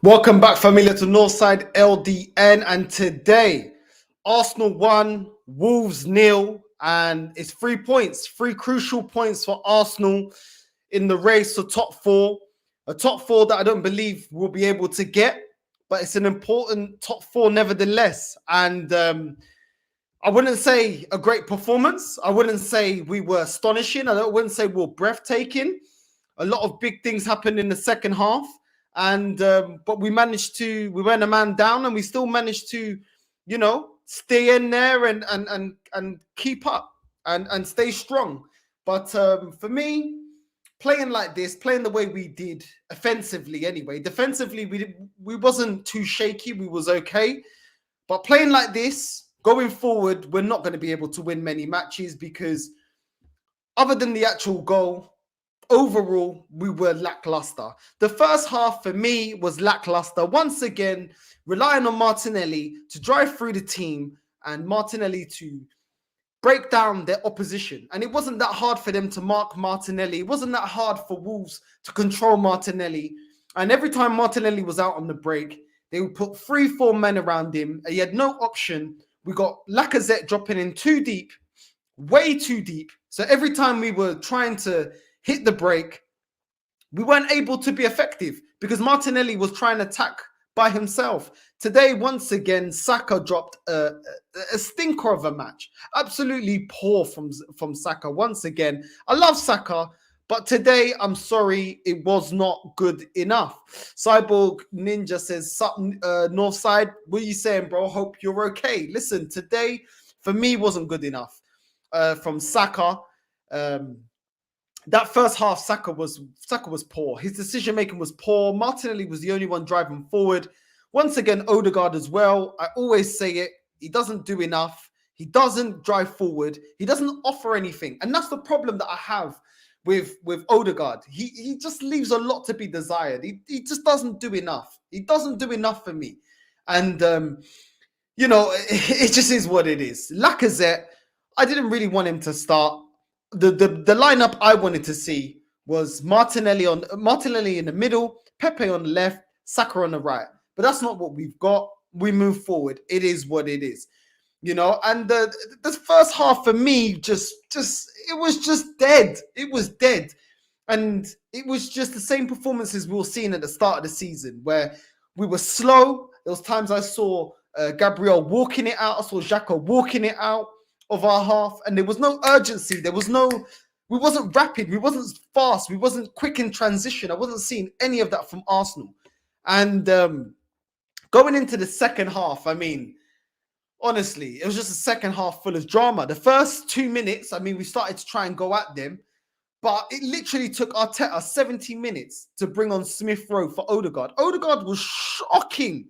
Welcome back, familiar to Northside LDN, and today Arsenal 1, Wolves 0, and it's 3 points, 3 crucial points for Arsenal in the race to top four. A top four that I don't believe we'll be able to get, but it's an important top four nevertheless. And I wouldn't say a great performance. I wouldn't say we were astonishing. I wouldn't say we were breathtaking. A lot of big things happened in the second half. And but we went a man down, and we still managed to, stay in there and keep up and stay strong. But for me, playing like this, playing the way we did offensively anyway, defensively we wasn't too shaky, we was okay. But playing like this, going forward, we're not going to be able to win many matches because other than the actual goal, overall, we were lackluster. The first half for me was lackluster. Once again, relying on Martinelli to drive through the team and Martinelli to break down their opposition. And it wasn't that hard for them to mark Martinelli. It wasn't that hard for Wolves to control Martinelli. And every time Martinelli was out on the break, they would put 3-4 men around him. He had no option. We got Lacazette dropping in too deep, way too deep. So every time we were trying to hit the break, we weren't able to be effective because Martinelli was trying to attack by himself. Today, once again, Saka dropped a stinker of a match. Absolutely poor from Saka once again. I love Saka, but today, I'm sorry, it was not good enough. Cyborg Ninja says, Northside, what are you saying, bro? Hope you're okay. Listen, today, for me, wasn't good enough. From Saka, that first half, Saka was poor. His decision making was poor. Martinelli was the only one driving forward. Once again, Odegaard as well. I always say it. He doesn't do enough. He doesn't drive forward. He doesn't offer anything, and that's the problem that I have with Odegaard. He just leaves a lot to be desired. He just doesn't do enough. He doesn't do enough for me, and it just is what it is. Lacazette, I didn't really want him to start. The lineup I wanted to see was Martinelli in the middle, Pepe on the left, Saka on the right. But that's not what we've got. We move forward. It is what it is, And the first half for me, it was just dead. It was dead, and it was just the same performances we were seeing at the start of the season, where we were slow. There was times I saw Gabriel walking it out. I saw Xhaka walking it out of our half, and there was no urgency. We wasn't rapid, we wasn't fast, we wasn't quick in transition. I wasn't seeing any of that from Arsenal. And going into the second half, I mean, honestly, it was just a second half full of drama. The first 2 minutes, I mean, we started to try and go at them, but it literally took Arteta 70 minutes to bring on Smith Rowe for Odegaard. Odegaard was shocking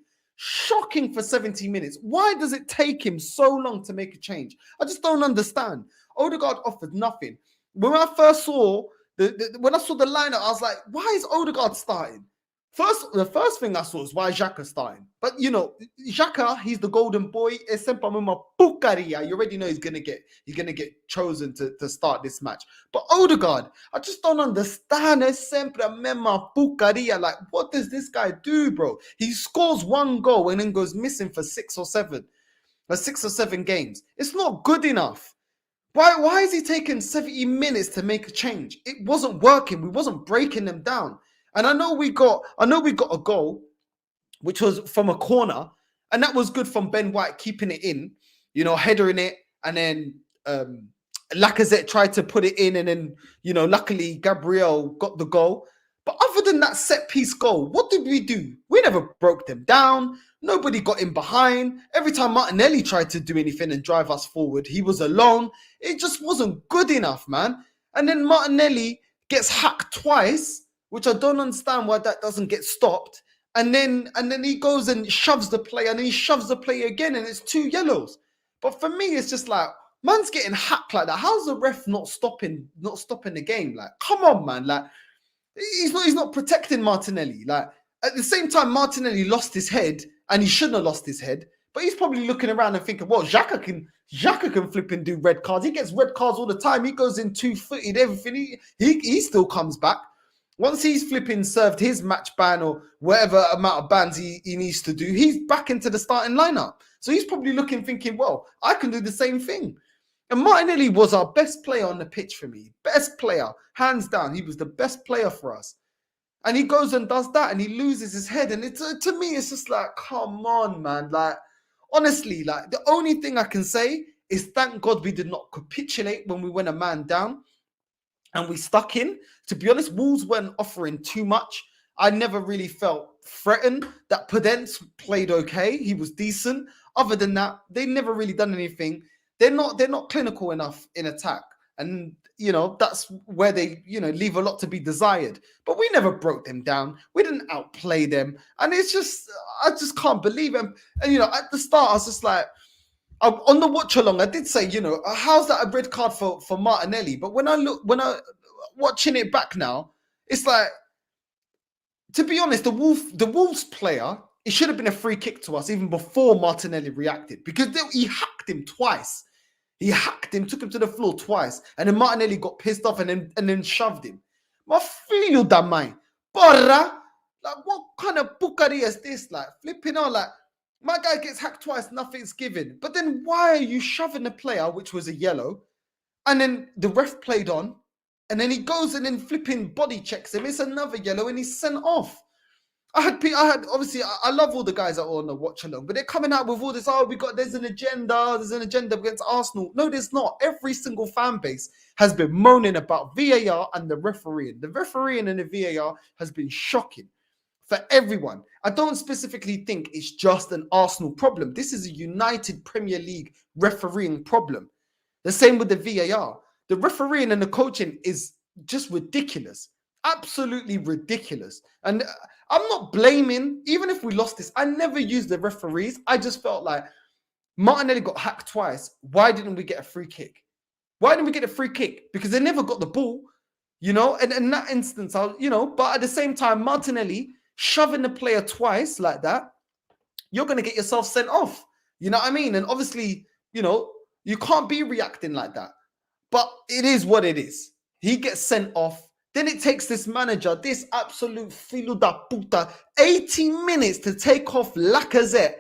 for 70 minutes. Why does it take him so long to make a change? I just don't understand. Odegaard offered nothing. When I first saw the lineup, I was like, why is Odegaard starting? The first thing I saw is why Xhaka starting. But Xhaka, he's the golden boy. You already know he's gonna get chosen to start this match. But Odegaard, I just don't understand. Like, what does this guy do, bro? He scores one goal and then goes missing for 6 or 7 games. It's not good enough. Why is he taking 70 minutes to make a change? It wasn't working. We wasn't breaking them down. And I know we got a goal, which was from a corner, and that was good from Ben White keeping it in, headering it, and then Lacazette tried to put it in, and then luckily Gabriel got the goal. But other than that set piece goal, what did we do? We never broke them down. Nobody got in behind. Every time Martinelli tried to do anything and drive us forward, he was alone. It just wasn't good enough, man. And then Martinelli gets hacked twice, which I don't understand why that doesn't get stopped. And then he goes and shoves the player, and then he shoves the player again, and it's 2 yellows. But for me, it's just like, man's getting hacked like that. How's the ref not stopping the game? Like, come on, man. Like, he's not protecting Martinelli. Like, at the same time, Martinelli lost his head, and he shouldn't have lost his head. But he's probably looking around and thinking, well, Xhaka can flip and do red cards. He gets red cards all the time. He goes in 2-footed, everything. He still comes back. Once he's flipping served his match ban or whatever amount of bans he needs to do, he's back into the starting lineup. So he's probably looking, thinking, well, I can do the same thing. And Martinelli was our best player on the pitch for me. Best player, hands down. He was the best player for us. And he goes and does that and he loses his head. And to me, it's just like, come on, man. Like, honestly, like the only thing I can say is thank God we did not capitulate when we went a man down and we stuck in. To be honest, Wolves weren't offering too much. I never really felt threatened. That Podence played okay. He was decent. Other than that, they never really done anything. They're not clinical enough in attack. And that's where they leave a lot to be desired. But we never broke them down. We didn't outplay them. And it's just, I just can't believe them. And at the start, I was just like, on the watch along, I did say, how's that a red card for Martinelli? But when I watching it back now, it's like, to be honest, the Wolves player, it should have been a free kick to us even before Martinelli reacted, because he hacked him twice. He hacked him, took him to the floor twice, and then Martinelli got pissed off and then shoved him. My filho da mãe, porra! Like, what kind of bucari is this? Like, flipping out, like, my guy gets hacked twice, nothing's given. But then why are you shoving the player, which was a yellow, and then the ref played on, and then he goes and then flipping body checks him. It's another yellow, and he's sent off. I had obviously, I love all the guys that are on the watch along, but they're coming out with all this, there's an agenda against Arsenal. No, there's not. Every single fan base has been moaning about VAR and the refereeing. The refereeing and the VAR has been shocking for everyone. I don't specifically think it's just an Arsenal problem. This is a United Premier League refereeing problem. The same with the VAR. The refereeing and the coaching is just ridiculous. Absolutely ridiculous. And I'm not blaming, even if we lost this, I never used the referees. I just felt like Martinelli got hacked twice. Why didn't we get a free kick? Why didn't we get a free kick? Because they never got the ball, and in that instance, but at the same time, Martinelli shoving the player twice like that, you're going to get yourself sent off. You know what I mean? And obviously, you can't be reacting like that. But it is what it is. He gets sent off. Then it takes this manager, this absolute filo da puta, 80 minutes to take off Lacazette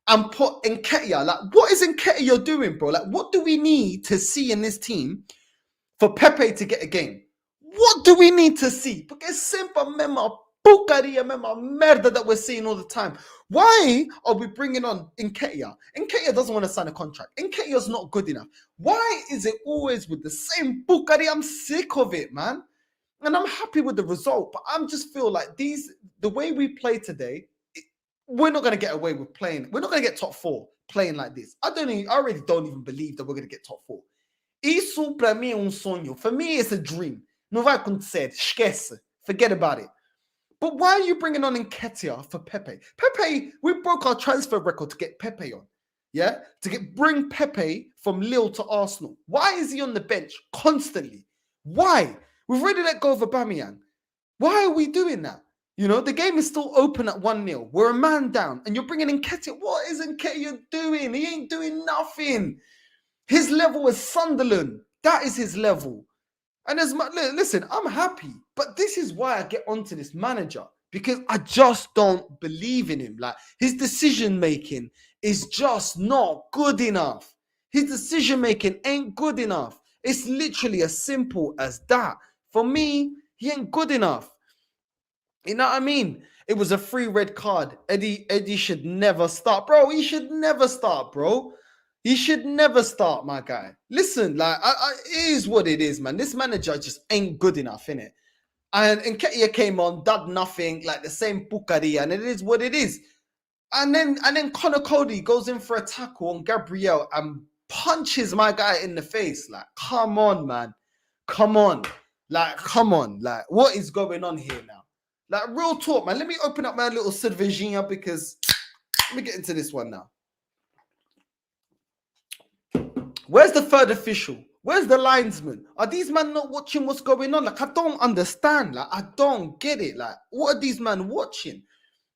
and put Nketiah. Like, what is Nketiah doing, bro? Like, what do we need to see in this team for Pepe to get a game? What do we need to see? Porque sempre a mesma porcaria, mesma merda that we're seeing all the time. Why are we bringing on Nketiah? Nketiah doesn't want to sign a contract. Nketiah's not good enough. Why is it always with the same porcaria? I'm sick of it, man. And I'm happy with the result, but I just feel like the way we play today, we're not going to get away with playing. We're not going to get top 4 playing like this. I already don't even believe that we're going to get top 4. Isso para mim é sonho. For me, it's a dream. Não vai acontecer. Esquece. Forget about it. But why are you bringing on Nketiah for Pepe? Pepe, we broke our transfer record to get Pepe on. Yeah? Bring Pepe from Lille to Arsenal. Why is he on the bench constantly? Why? We've already let go of Aubameyang. Why are we doing that? The game is still open at 1-0. We're a man down, and you're bringing in Nketiah. What is Nketiah doing? He ain't doing nothing. His level is Sunderland. That is his level. And listen, I'm happy, but this is why I get onto this manager, because I just don't believe in him. Like, his decision-making is just not good enough. His decision-making ain't good enough. It's literally as simple as that. For me, he ain't good enough. You know what I mean? It was a free red card. Eddie should never start. Bro, he should never start, bro. He should never start, my guy. Listen, like, it is what it is, man. This manager just ain't good enough, innit? And Nketiah came on, did nothing, like the same pucaria, and it is what it is. And then Connor Cody goes in for a tackle on Gabriel and punches my guy in the face. Like, come on, man. Come on. Like, come on. Like, what is going on here now? Like, real talk, man. Let me open up my little cervejinha because let me get into this one now. Where's the third official? Where's the linesman? Are these men not watching what's going on? Like, I don't understand. Like, I don't get it. Like, what are these men watching?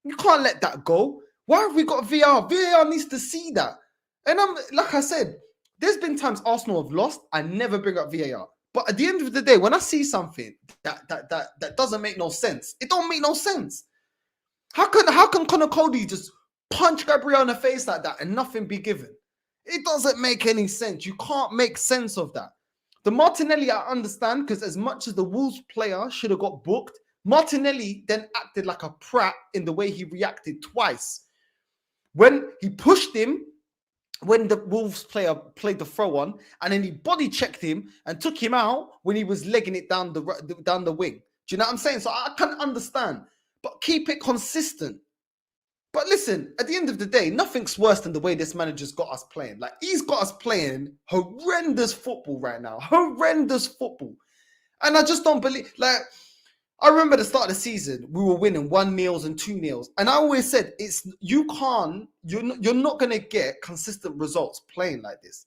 You can't let that go. Why have we got VAR? VAR needs to see that. And like I said, there's been times Arsenal have lost. I never bring up VAR. But at the end of the day, when I see something that doesn't make no sense, it don't make no sense. How can Connor Cody just punch Gabriel in the face like that and nothing be given? It doesn't make any sense. You can't make sense of that. The Martinelli, I understand, because as much as the Wolves player should have got booked, Martinelli then acted like a prat in the way he reacted twice. When he pushed him, when the Wolves player played the throw on, and then he body checked him and took him out when he was legging it down the wing. Do you know what I'm saying? So I can understand, but keep it consistent. But listen, at the end of the day, nothing's worse than the way this manager's got us playing. Like, he's got us playing horrendous football right now. Horrendous football. And I just don't believe, like, I remember at the start of the season, we were winning 1-0 and 2-0. And I always said, you're not going to get consistent results playing like this.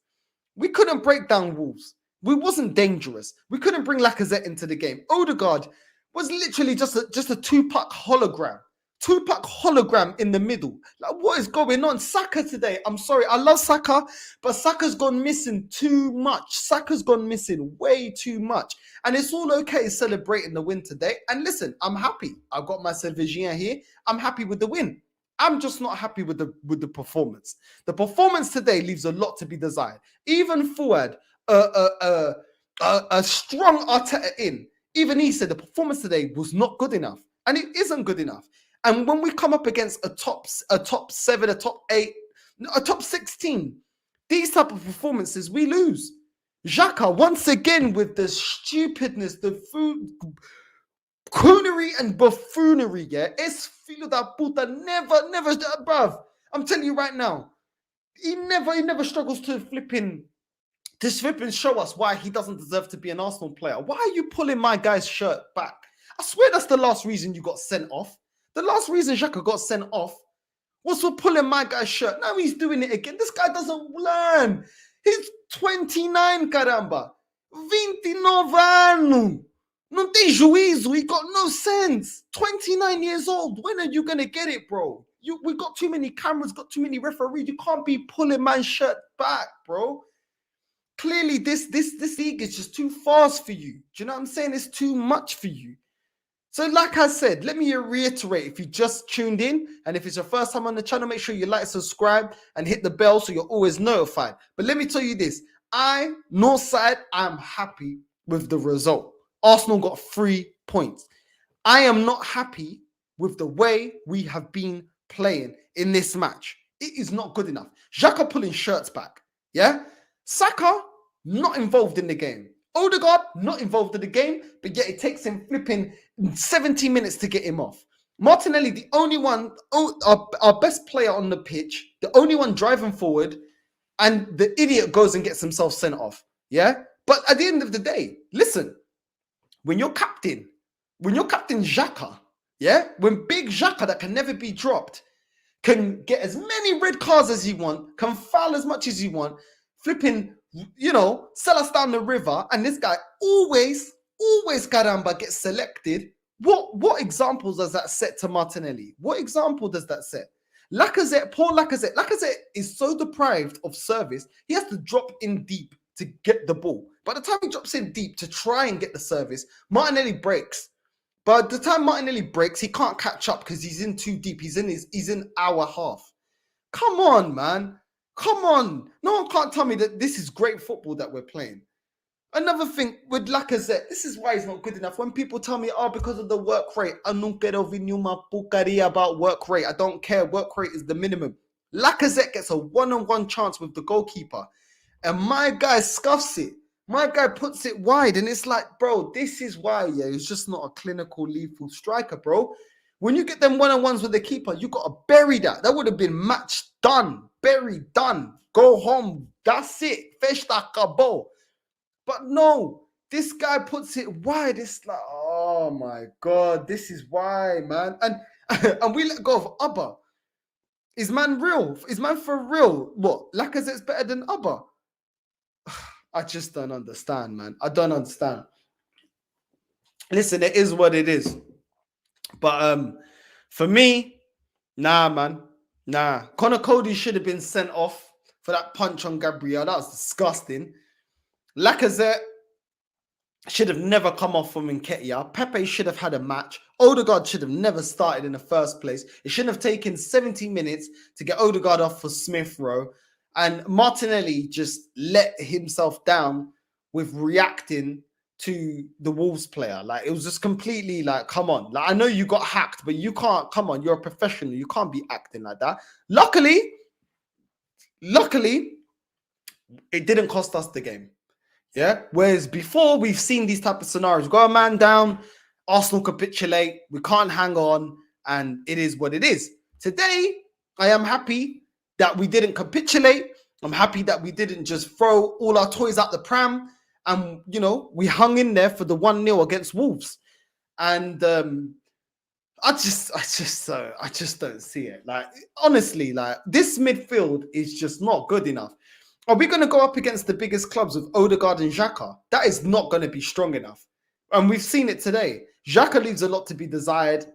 We couldn't break down Wolves. We wasn't dangerous. We couldn't bring Lacazette into the game. Odegaard was literally just a two-pack hologram. Two-pack hologram in the middle. Like, what is going on? Saka today, I'm sorry, I love Saka, but Saka's gone missing too much. Saka's gone missing way too much. And it's all okay celebrating the win today. And listen, I'm happy. I've got my Cervejinha here. I'm happy with the win. I'm just not happy with the performance. The performance today leaves a lot to be desired. Even Fuad, a strong Arteta in, even he said the performance today was not good enough. And it isn't good enough. And when we come up against a top 7, a top 8, a top 16, these type of performances, we lose. Xhaka, once again, with the stupidness, the coonery and buffoonery, yeah, es filo da puta, never, bruv. I'm telling you right now, he never struggles to flipping show us why he doesn't deserve to be an Arsenal player. Why are you pulling my guy's shirt back? I swear that's the last reason you got sent off. The last reason Xhaka got sent off was for pulling my guy's shirt. Now he's doing it again. This guy doesn't learn. He's 29, caramba. 29 anos. Não tem juízo. He got no sense. 29 years old. When are you going to get it, bro? We got too many cameras, got too many referees. You can't be pulling my shirt back, bro. Clearly, this league is just too fast for you. Do you know what I'm saying? It's too much for you. So like I said, let me reiterate, if you just tuned in and if it's your first time on the channel, make sure you like, subscribe and hit the bell so you're always notified. But let me tell you this, Northside, I'm happy with the result. Arsenal got 3 points. I am not happy with the way we have been playing in this match. It is not good enough. Xhaka pulling shirts back, yeah? Saka, not involved in the game. Odegaard, not involved in the game, but yet it takes him flipping 70 minutes to get him off. Martinelli, the only one, our best player on the pitch, the only one driving forward, and the idiot goes and gets himself sent off. Yeah? But at the end of the day, listen, when you're captain Xhaka, yeah? When big Xhaka that can never be dropped, can get as many red cards as he want, can foul as much as he want, flipping, sell us down the river, and this guy always caramba gets selected. What examples does that set to Martinelli? What example does that set? Lacazette, poor Lacazette. Lacazette is so deprived of service, he has to drop in deep to get the ball. By the time he drops in deep to try and get the service, Martinelli breaks. By the time Martinelli breaks, he can't catch up because he's in too deep. He's in our half. Come on, man. Come on. No one can't tell me that this is great football that we're playing. Another thing with Lacazette, this is why he's not good enough. When people tell me, because of the work rate, I don't get about work rate. I don't care. Work rate is the minimum. Lacazette gets a one-on-one chance with the goalkeeper, and my guy scuffs it. My guy puts it wide, and it's like, bro, this is why, yeah, he's just not a clinical, lethal striker, bro. When you get them one-on-ones with the keeper, you got to bury that. That would have been match done, buried, done. Go home. That's it. Festa acabou. But no, this guy puts it wide. It's like, oh my God, this is why, man. And we let go of Abba. Is man real? Is man for real? What? Lacazette's better than Abba? I just don't understand, man. I don't understand. Listen, it is what it is. But for me, nah, man. Nah. Connor Cody should have been sent off for that punch on Gabriel. That was disgusting. Lacazette, should have never come off from Nketiah. Pepe should have had a match. Odegaard should have never started in the first place. It shouldn't have taken 70 minutes to get Odegaard off for Smith Rowe. And Martinelli just let himself down with reacting to the Wolves player. Like, it was just completely like, come on. Like, I know you got hacked, but you can't, come on, you're a professional. You can't be acting like that. Luckily, it didn't cost us the game. Yeah. Whereas before, we've seen these type of scenarios. Got a man down, Arsenal capitulate, we can't hang on, and it is what it is. Today, I am happy that we didn't capitulate. I'm happy that we didn't just throw all our toys out the pram, and we hung in there for the 1-0 against Wolves. And I just don't see it. Like, honestly, like, this midfield is just not good enough. Are we going to go up against the biggest clubs with Odegaard and Xhaka? That is not going to be strong enough. And we've seen it today. Xhaka leaves a lot to be desired.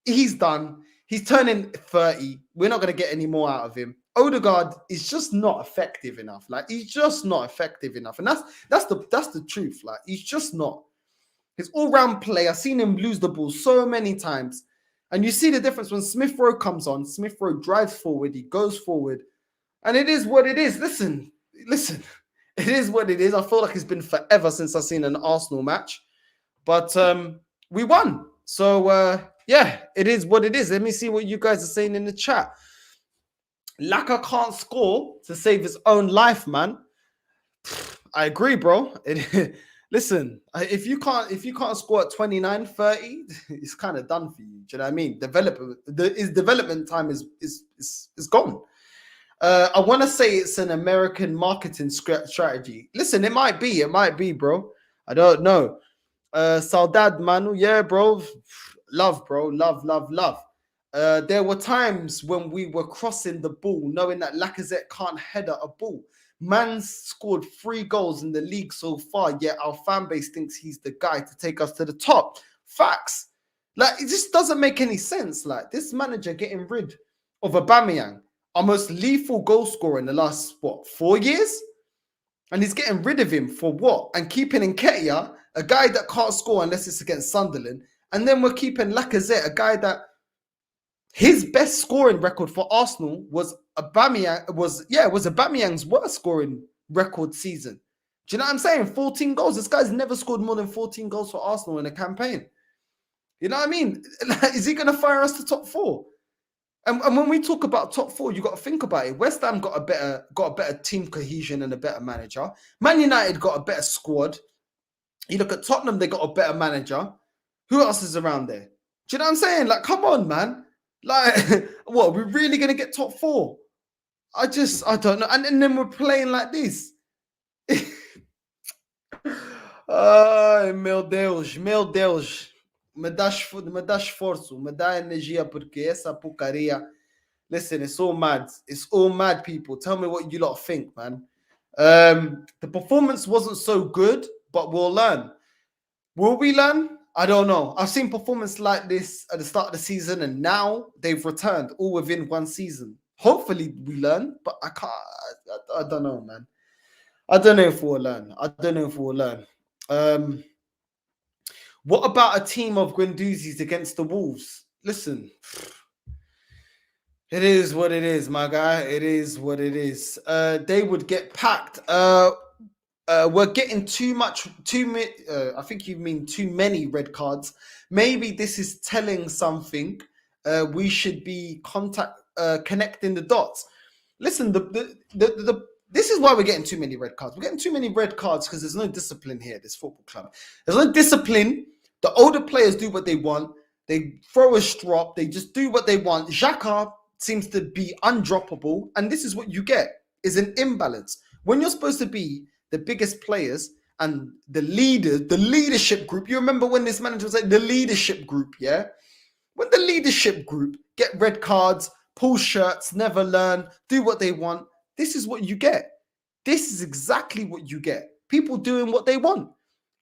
He's done. He's turning 30. We're not going to get any more out of him. Odegaard is just not effective enough. Like, he's just not effective enough. And that's the truth. Like, he's just not. His all-round play, I've seen him lose the ball so many times. And you see the difference when Smith Rowe comes on. Smith Rowe drives forward. He goes forward. And it is what it is. Listen, it is what it is. I feel like it's been forever since I've seen an Arsenal match. But we won. So, yeah, it is what it is. Let me see what you guys are saying in the chat. Laka can't score to save his own life, man. I agree, bro. Listen, if you can't score at 29, 30, it's kind of done for you. Do you know what I mean? His development time is gone. I want to say it's an American marketing strategy. Listen, it might be, bro. I don't know. Saudade Manu, yeah, bro. Love, bro. Love. There were times when we were crossing the ball, knowing that Lacazette can't header a ball. Man's scored 3 goals in the league so far, yet our fan base thinks he's the guy to take us to the top. Facts. Like, it just doesn't make any sense. Like, this manager getting rid of Aubameyang, our most lethal goal scorer in the last, 4 years? And he's getting rid of him for what? And keeping Nketiah, a guy that can't score unless it's against Sunderland. And then we're keeping Lacazette, a guy that his best scoring record for Arsenal was Aubameyang's worst scoring record season. Do you know what I'm saying? 14 goals. This guy's never scored more than 14 goals for Arsenal in a campaign. You know what I mean? Is he going to fire us to top 4? And when we talk about top 4, you got to think about it. West Ham got a better team cohesion and a better manager. Man United got a better squad. You look at Tottenham, they got a better manager. Who else is around there? Do you know what I'm saying? Like, come on, man. Like, what? We're really going to get top 4? I don't know. And then we're playing like this. Ai, meu Deus. Me dá esforço, me dá energia, porque essa porcaria. Listen, it's all mad. It's all mad, people. Tell me what you lot think, man. The performance wasn't so good, but we'll learn. Will we learn? I don't know. I've seen performance like this at the start of the season, and now they've returned all within 1 season. Hopefully we learn, but I can't. I don't know, man. I don't know if we'll learn. What about a team of Guendouzi's against the Wolves? Listen, it is what it is, my guy. It is what it is. They would get packed. We're getting I think you mean too many red cards. Maybe this is telling something. We should be connecting the dots. Listen, this is why we're getting too many red cards. We're getting too many red cards because there's no discipline here, this football club. There's no discipline. The older players do what they want. They throw a strop. They just do what they want. Xhaka seems to be undroppable. And this is what you get, is an imbalance. When you're supposed to be the biggest players and the leaders, the leadership group. You remember when this manager was like the leadership group, yeah? When the leadership group get red cards, pull shirts, never learn, do what they want, this is what you get. This is exactly what you get. People doing what they want.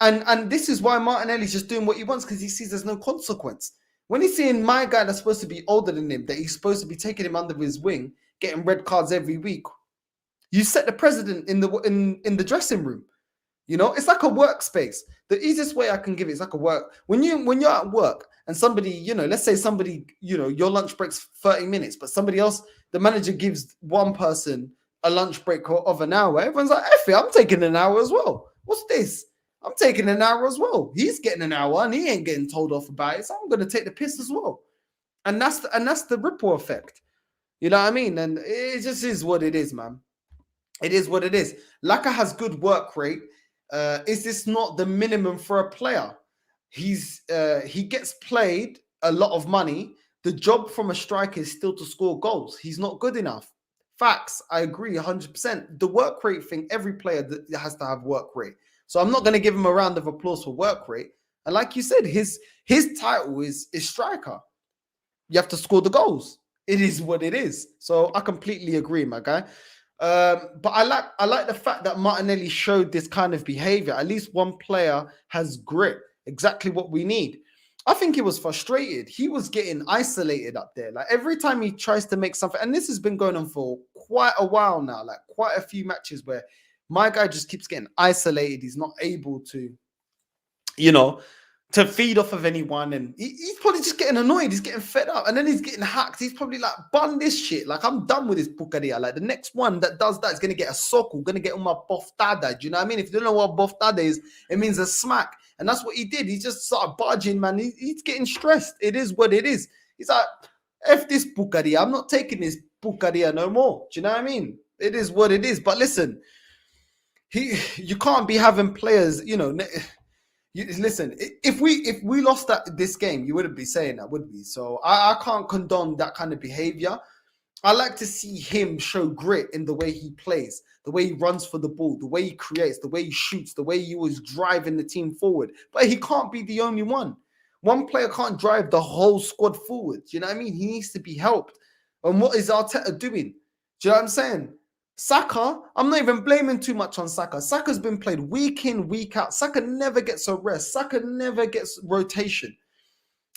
And this is why Martinelli's just doing what he wants, because he sees there's no consequence. When he's seeing my guy that's supposed to be older than him, that he's supposed to be taking him under his wing, getting red cards every week, you set the precedent in the dressing room. You know, it's like a workspace. The easiest way I can give it is like a work. When you're at work and somebody, you know, let's say somebody, you know, your lunch break's 30 minutes, but somebody else, the manager gives one person a lunch break of an hour. Everyone's like, F it, I'm taking an hour as well. What's this? I'm taking an hour as well. He's getting an hour and he ain't getting told off about it. So I'm gonna take the piss as well. And that's the ripple effect. You know what I mean? And it just is what it is, man. It is what it is. Laka has good work rate. Is this not the minimum for a player? He gets played a lot of money. The job from a striker is still to score goals. He's not good enough. Facts. I agree 100%. The work rate thing, every player that has to have work rate. So I'm not going to give him a round of applause for work rate. And like you said, his title is striker. You have to score the goals. It is what it is. So I completely agree, my guy. But I like the fact that Martinelli showed this kind of behavior. At least one player has grit, exactly what we need. I think he was frustrated. He was getting isolated up there. Like every time he tries to make something, and this has been going on for quite a while now, like quite a few matches where my guy just keeps getting isolated. He's not able to, you know, to feed off of anyone, and he's probably just getting annoyed. He's getting fed up, and then he's getting hacked. He's probably like, "Bun this shit! Like I'm done with this pucaria. Like the next one that does that is gonna get a sockle, gonna get on my boftada." Do you know what I mean? If you don't know what boftada is, it means a smack, and that's what he did. He just started barging, man. He's getting stressed. It is what it is. He's like, "F this pucaria. I'm not taking this pucaria no more." Do you know what I mean? It is what it is. But listen, you can't be having players, you know. Listen, if we lost this game, you wouldn't be saying that, would we? So I can't condone that kind of behavior. I like to see him show grit in the way he plays, the way he runs for the ball, the way he creates, the way he shoots, the way he was driving the team forward. But he can't be the only one. One player can't drive the whole squad forward. Do you know what I mean? He needs to be helped. And what is Arteta doing? Do you know what I'm saying? Saka, I'm not even blaming too much on Saka. Saka's been played week in, week out. Saka never gets a rest. Saka never gets rotation.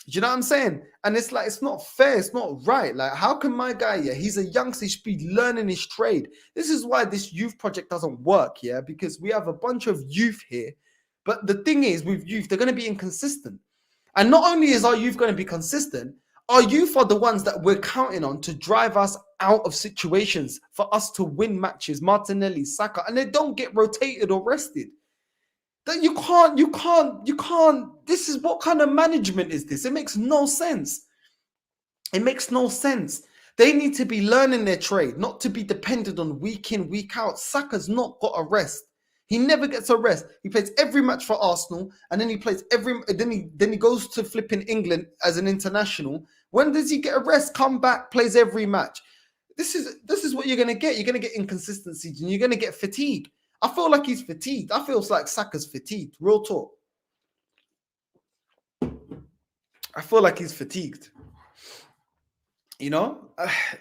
Do you know what I'm saying? And it's like, it's not fair. It's not right. Like, how can my guy, yeah, he's a youngster, he should be learning his trade. This is why this youth project doesn't work, yeah, because we have a bunch of youth here. But the thing is, with youth, they're going to be inconsistent. And not only is our youth going to be consistent, our youth are the ones that we're counting on to drive us out of situations for us to win matches. Martinelli, Saka, and they don't get rotated or rested. That you can't. This is what kind of management is this? It makes no sense. It makes no sense. They need to be learning their trade, not to be dependent on week in, week out. Saka's not got a rest. He never gets a rest. He plays every match for Arsenal, and then he plays then he goes to flipping England as an international. When does he get a rest? Come back, plays every match. This is what you're gonna get. You're gonna get inconsistencies, and you're gonna get fatigue. I feel like he's fatigued. I feel like Saka's fatigued. Real talk. I feel like he's fatigued. You know,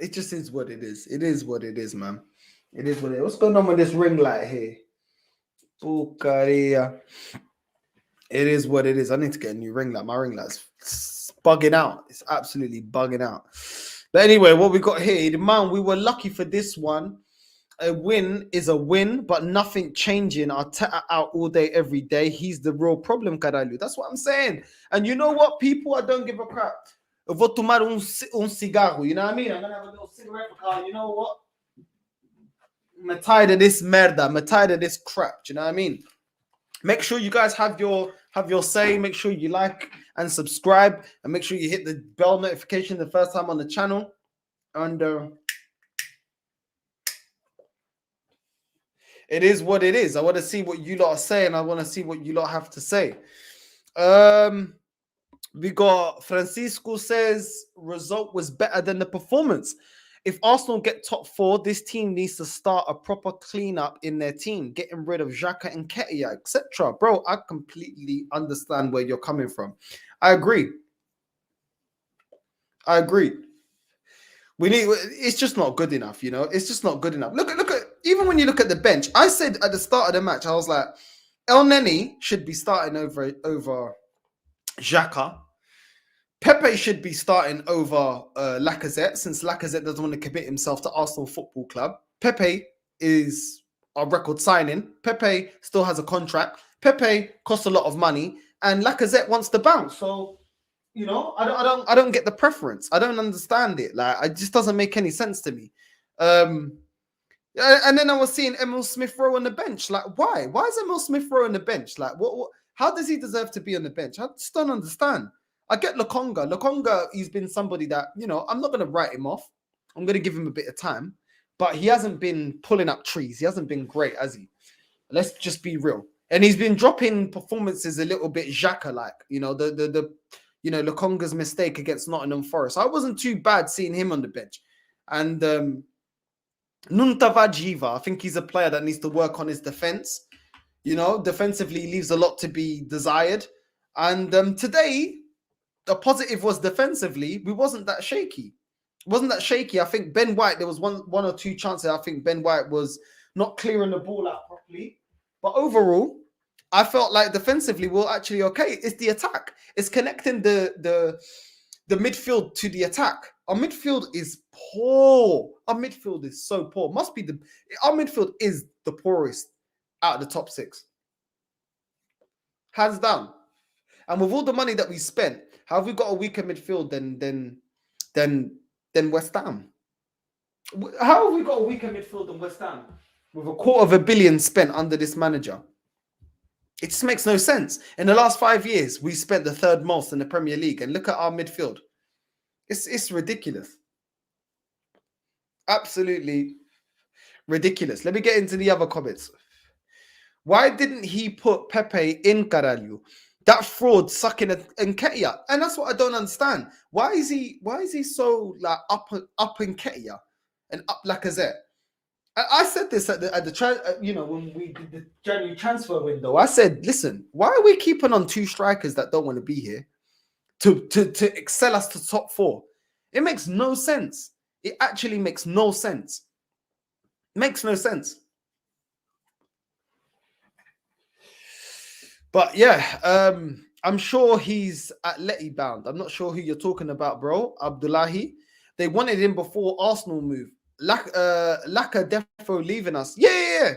it just is what it is. It is what it is, man. It is what it is. What's going on with this ring light here? Bucaria. It is what it is. I need to get a new ring light. My ring light's bugging out. It's absolutely bugging out. But anyway, what we got here, man, we were lucky for this one. A win is a win, but nothing changing. Arteta out all day, every day. He's the real problem, Caralho. That's what I'm saying. And you know what, people? I don't give a crap. Eu vou tomar cigarro. You know what I mean? I'm going to have a little cigarette because you know what? I'm tired of this merda. I'm tired of this crap. Do you know what I mean? Make sure you guys have your say. Make sure you like and subscribe, and make sure you hit the bell notification the first time on the channel. And it is what it is. I want to see what you lot are saying. I want to see what you lot have to say. We got Francisco says result was better than the performance. If Arsenal get top 4, this team needs to start a proper cleanup in their team, getting rid of Xhaka and Ketia, etc. Bro, I completely understand where you're coming from. I agree. It's just not good enough, you know. It's just not good enough. Look at even when you look at the bench. I said at the start of the match, I was like, El Neni should be starting over Xhaka. Pepe should be starting over Lacazette, since Lacazette doesn't want to commit himself to Arsenal Football Club. Pepe is our record signing. Pepe still has a contract. Pepe costs a lot of money, and Lacazette wants to bounce. So, I don't get the preference. I don't understand it. Like, it just doesn't make any sense to me. And then I was seeing Emil Smith Rowe on the bench. Like, why? Why is Emil Smith Rowe on the bench? Like, what? How does he deserve to be on the bench? I just don't understand. I get Lokonga. Lokonga, he's been somebody that, I'm not going to write him off. I'm going to give him a bit of time. But he hasn't been pulling up trees. He hasn't been great, has he? Let's just be real. And he's been dropping performances a little bit Xhaka-like. Lokonga's mistake against Nottingham Forest. I wasn't too bad seeing him on the bench. And Nuntavajiva, I think he's a player that needs to work on his defense. Defensively, he leaves a lot to be desired. And today, the positive was defensively, we wasn't that shaky. I think Ben White, there was one or two chances. I think Ben White was not clearing the ball out properly. But overall, I felt like defensively we're actually okay. It's the attack. It's connecting the midfield to the attack. Our midfield is poor. Our midfield is so poor. Our midfield is the poorest out of the top six. Hands down. And with all the money that we spent, how have we got a weaker midfield than West Ham? How have we got a weaker midfield than West Ham? With $250 million spent under this manager. It just makes no sense. In the last 5 years, we spent the third most in the Premier League. And look at our midfield. It's ridiculous. Absolutely ridiculous. Let me get into the other comments. Why didn't he put Pepe in Caralho? That fraud sucking Nketiah. And that's what I don't understand. Why is he so like up Nketiah and up Lacazette? I said this at the when we did the January transfer window. I said, listen, why are we keeping on two strikers that don't want to be here to excel us to top four? It makes no sense. It actually makes no sense. Makes no sense. But yeah, I'm sure he's Atleti bound. I'm not sure who you're talking about, bro. Abdullahi. They wanted him before Arsenal moved. Laka defo leaving us. Yeah.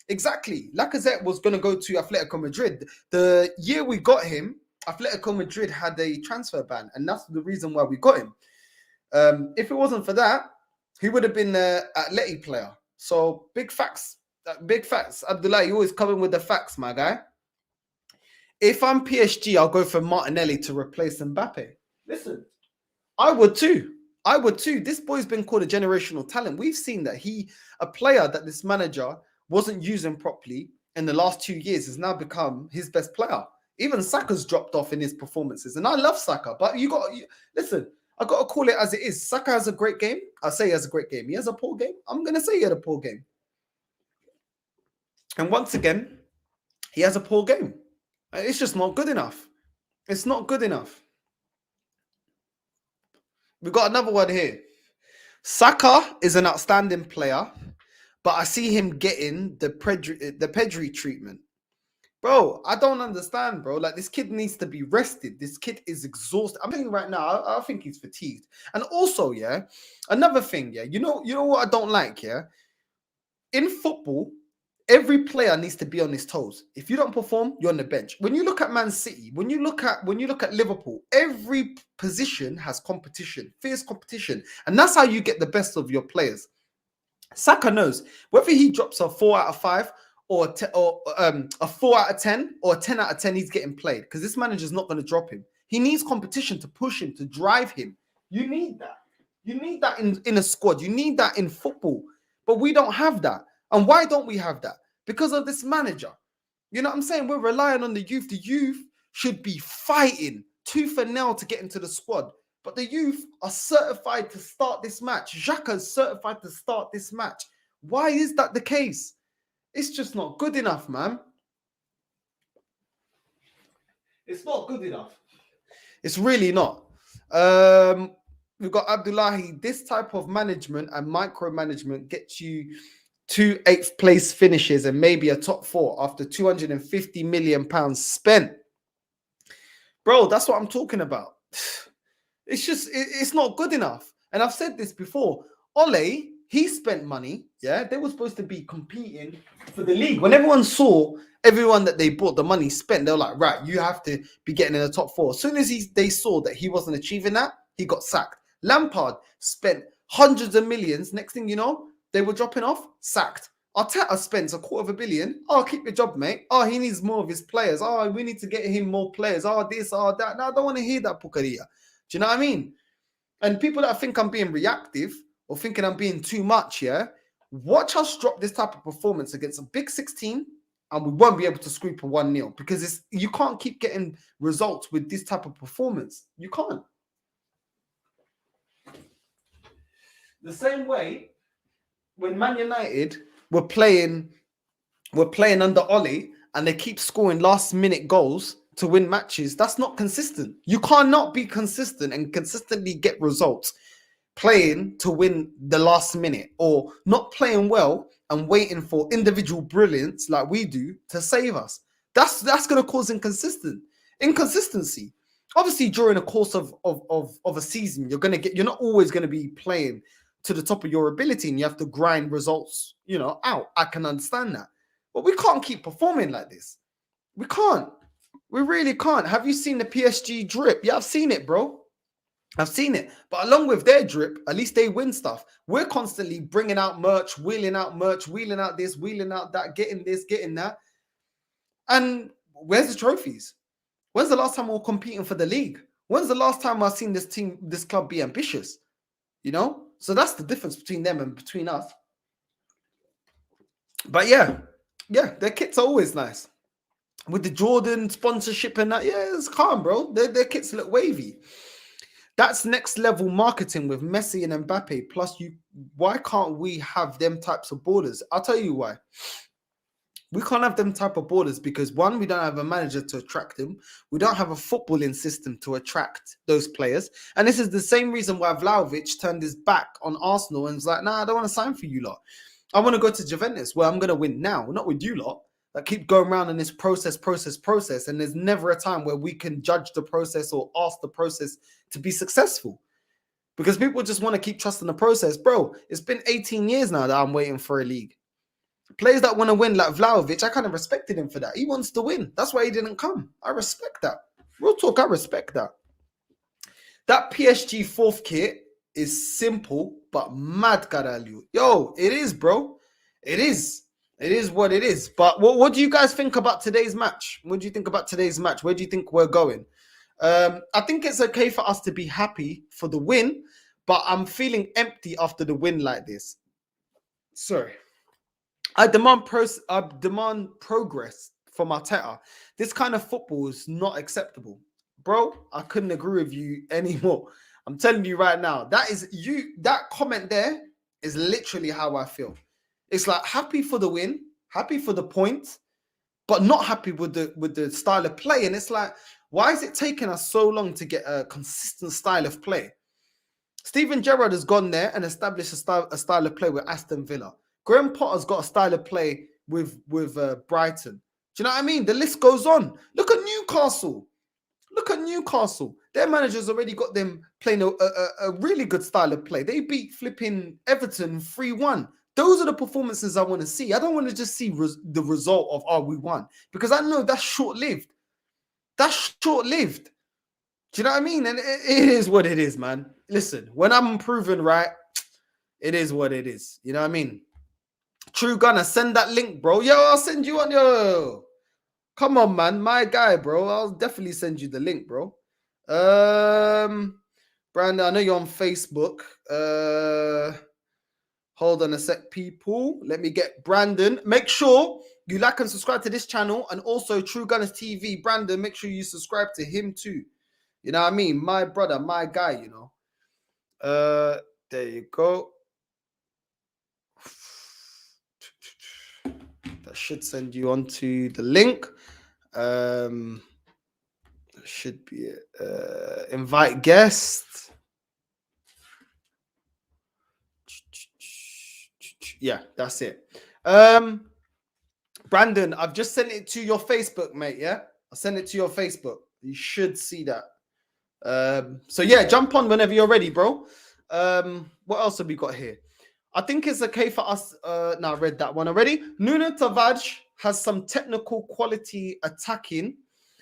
Exactly. Lacazette was going to go to Atletico Madrid. The year we got him, Atletico Madrid had a transfer ban, and that's the reason why we got him. If it wasn't for that, he would have been an Atleti player. So big facts. Big facts. Abdullah, you always coming with the facts, my guy. If I'm PSG, I'll go for Martinelli to replace Mbappe. Listen, I would too. This boy's been called a generational talent. We've seen that a player that this manager wasn't using properly in the last 2 years has now become his best player. Even Saka's dropped off in his performances. And I love Saka, but listen, I got to call it as it is. Saka has a great game. I'll say he has a great game. He has a poor game. I'm going to say he had a poor game. And once again, he has a poor game. It's just not good enough. It's not good enough. We've got another one here. Saka is an outstanding player, but I see him getting the Pedri treatment. Bro, I don't understand, bro. Like, this kid needs to be rested. This kid is exhausted. I'm telling you right now, I think he's fatigued. And also, yeah, another thing, yeah, you know what I don't like, yeah? In football, every player needs to be on his toes. If you don't perform, you're on the bench. When you look at Man City, when you look at Liverpool, every position has competition, fierce competition. And that's how you get the best of your players. Saka knows whether he drops a 4 out of 5 or a 4 out of 10 or a 10 out of 10, he's getting played because this manager's not going to drop him. He needs competition to push him, to drive him. You need that. You need that in a squad. You need that in football. But we don't have that. And why don't we have that? Because of this manager. You know what I'm saying? We're relying on the youth. The youth should be fighting tooth and nail to get into the squad. But the youth are certified to start this match. Xhaka's certified to start this match. Why is that the case? It's just not good enough, man. It's not good enough. It's really not. We've got Abdullahi. This type of management and micromanagement gets you 2 8th place finishes and maybe a top 4 after £250 million spent. Bro, that's what I'm talking about. It's just, it's not good enough. And I've said this before. Ole He spent money. Yeah, they were supposed to be competing for the league. When everyone saw everyone that they bought the money spent, they were like, right, you have to be getting in the top four. As soon as they saw that he wasn't achieving that, he got sacked. Lampard spent hundreds of millions. Next thing you know, they were dropping off, sacked. Arteta spends $250 million. Oh, keep your job, mate. Oh, he needs more of his players. Oh, we need to get him more players. Oh, this, oh, that. No, I don't want to hear that pucaria. Do you know what I mean? And people that think I'm being reactive or thinking I'm being too much, yeah, watch us drop this type of performance against a big 16 and we won't be able to sweep a 1-0 because you can't keep getting results with this type of performance. You can't. The same way when Man United were playing under Ollie and they keep scoring last-minute goals to win matches, that's not consistent. You cannot be consistent and consistently get results playing to win the last minute or not playing well and waiting for individual brilliance like we do to save us. That's going to cause inconsistency. Obviously, during the course of a season, you're not always going to be playing to the top of your ability and you have to grind results, out. I can understand that. But we can't keep performing like this. We can't. We really can't. Have you seen the PSG drip? Yeah, I've seen it, bro. I've seen it. But along with their drip, at least they win stuff. We're constantly bringing out merch, wheeling out this, wheeling out that, getting this, getting that. And where's the trophies? When's the last time we were competing for the league? When's the last time I've seen this club be ambitious? So that's the difference between them and between us. But yeah, their kits are always nice. With the Jordan sponsorship and that, yeah, it's calm, bro. Their kits look wavy. That's next level marketing with Messi and Mbappe. Plus, why can't we have them types of borders? I'll tell you why. We can't have them type of borders because, one, we don't have a manager to attract them. We don't have a footballing system to attract those players. And this is the same reason why Vlahovic turned his back on Arsenal and was like, nah, I don't want to sign for you lot. I want to go to Juventus where I'm going to win now, not with you lot. That keep going around in this process. And there's never a time where we can judge the process or ask the process to be successful. Because people just want to keep trusting the process. Bro, it's been 18 years now that I'm waiting for a league. Players that want to win like Vlahovic, I kind of respected him for that. He wants to win. That's why he didn't come. I respect that. Real talk, I respect that. That PSG fourth kit is simple, but mad, caralho. Yo, it is, bro. It is. It is what it is. But what do you guys think about today's match? What do you think about today's match? Where do you think we're going? I think it's okay for us to be happy for the win, but I'm feeling empty after the win like this. Sorry. I demand progress from Arteta. This kind of football is not acceptable. Bro, I couldn't agree with you anymore. I'm telling you right now, that comment there is literally how I feel. It's like happy for the win, happy for the point, but not happy with the style of play. And it's like, why is it taking us so long to get a consistent style of play? Steven Gerrard has gone there and established a style of play with Aston Villa. Graham Potter's got a style of play with Brighton. Do you know what I mean? The list goes on. Look at Newcastle. Their manager's already got them playing a really good style of play. They beat flipping Everton 3-1. Those are the performances I want to see. I don't want to just see the result of, we won. Because I know that's short-lived. Do you know what I mean? And it is what it is, man. Listen, when I'm proven right, it is what it is. You know what I mean? True Gunner, send that link, bro. Yo, I'll send you on. Yo, come on, man. My guy, bro. I'll definitely send you the link, bro. Brandon, I know you're on Facebook. Hold on a sec, people. Let me get Brandon. Make sure you like and subscribe to this channel and also True Gunners TV. Brandon, make sure you subscribe to him too. You know what I mean? My brother, my guy, you know. There you go. That should send you onto the link. That should be it. Invite guest. Yeah, that's it. Brandon, I've just sent it to your Facebook, mate. Yeah, I sent it to your Facebook. You should see that. So yeah, jump on whenever you're ready, bro. What else have we got here? I think it's okay for us. Now, I read that one already. Nuno Tavares has some technical quality attacking,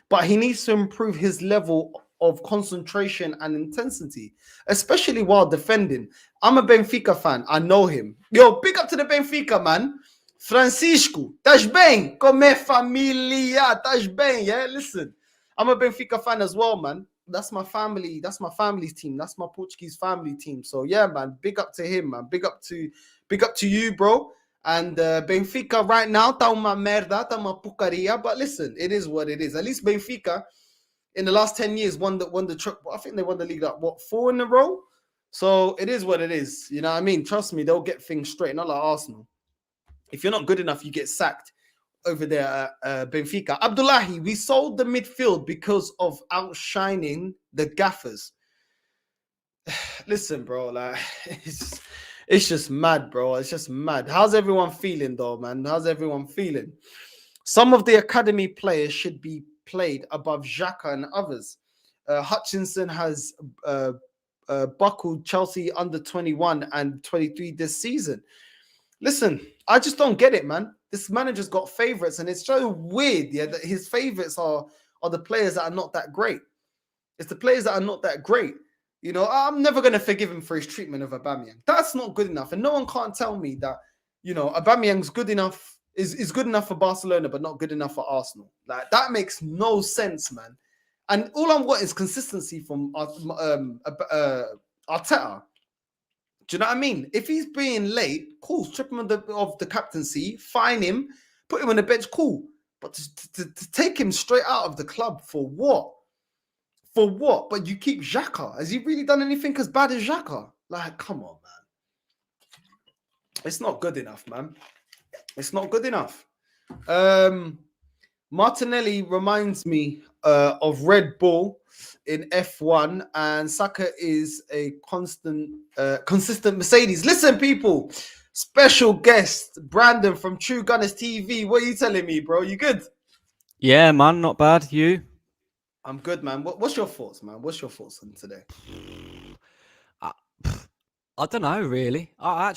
but he needs to improve his level of concentration and intensity, especially while defending. I'm a Benfica fan. I know him. Yo, big up to the Benfica, man. Francisco, estás bem? Como é família? Estás bem? Yeah, listen. I'm a Benfica fan as well, man. That's my family. That's my family's team. That's my Portuguese family team. So yeah, man. Big up to him, man. Big up to you, bro. And Benfica right now, tá uma merda, tá uma porcaria. But listen, it is what it is. At least Benfica in the last 10 years won the. I think they won the league like what 4 in a row. So it is what it is. You know what I mean? Trust me, they'll get things straight. Not like Arsenal. If you're not good enough, you get sacked over there at Benfica. Abdullahi, we sold the midfield because of outshining the gaffers. Listen, bro, like it's just mad, bro. It's just mad. How's everyone feeling, though, man? How's everyone feeling? Some of the academy players should be played above Xhaka and others. Hutchinson has buckled Chelsea under 21 and 23 this season. Listen, I just don't get it, man. This manager's got favorites, and it's so weird, yeah, that his favorites are the players that are not that great. It's the players that are not that great. You know, I'm never going to forgive him for his treatment of Aubameyang. That's not good enough, and no one can't tell me that, you know, Aubameyang's good enough, is good enough for Barcelona, but not good enough for Arsenal. Like, that makes no sense, man. And all I want is consistency from Arteta. Do you know what I mean? If he's being late, cool, strip him of the captaincy, fine him, put him on the bench, cool. But to take him straight out of the club for what? For what? But you keep Xhaka. Has he really done anything as bad as Xhaka? Like, come on, man. It's not good enough, man. It's not good enough. Martinelli reminds me of Red Bull in F1, and Saka is a consistent Mercedes. Listen, people, special guest Brandon from True Gunners TV. What are you telling me, bro? You good? Yeah, man, not bad. You? I'm good, man. What's your thoughts, man? What's your thoughts on today? I don't know, really. I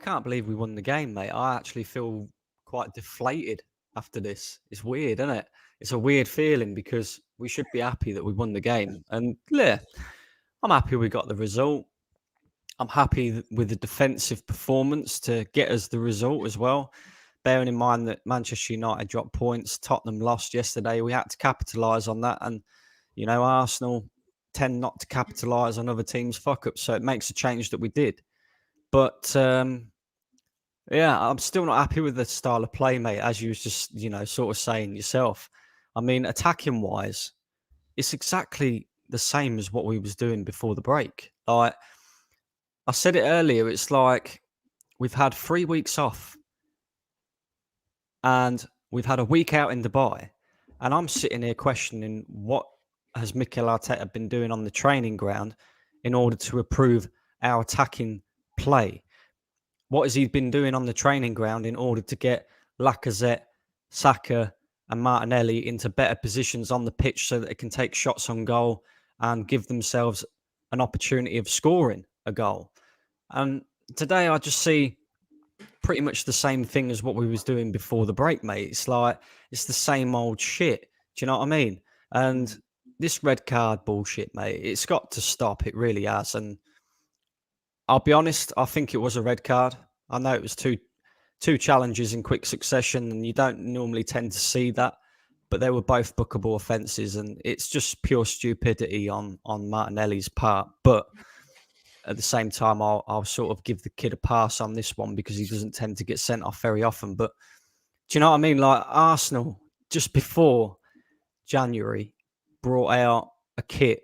can't believe we won the game, mate. I actually feel quite deflated after this. It's weird, isn't it? It's a weird feeling because we should be happy that we won the game. And yeah, I'm happy we got the result. I'm happy with the defensive performance to get us the result as well. Bearing in mind that Manchester United dropped points, Tottenham lost yesterday. We had to capitalise on that. And, you know, Arsenal tend not to capitalise on other teams' fuck-ups. So it makes a change that we did. But, yeah, I'm still not happy with the style of play, mate, as you was just, you know, sort of saying yourself. I mean, attacking-wise, it's exactly the same as what we was doing before the break. Like, I said it earlier, it's like we've had 3 weeks off and we've had a week out in Dubai, and I'm sitting here questioning what has Mikel Arteta been doing on the training ground in order to improve our attacking play. What has he been doing on the training ground in order to get Lacazette, Saka and Martinelli into better positions on the pitch so that they can take shots on goal and give themselves an opportunity of scoring a goal? And today I just see pretty much the same thing as what we was doing before the break, mate. It's like, it's the same old shit. Do you know what I mean? And this red card bullshit, mate, it's got to stop. It really has. And I'll be honest, I think it was a red card. I know it was two challenges in quick succession, and you don't normally tend to see that, but they were both bookable offences, and it's just pure stupidity on Martinelli's part. But at the same time, I'll sort of give the kid a pass on this one because he doesn't tend to get sent off very often. But do you know what I mean? Like, Arsenal, just before January, brought out a kit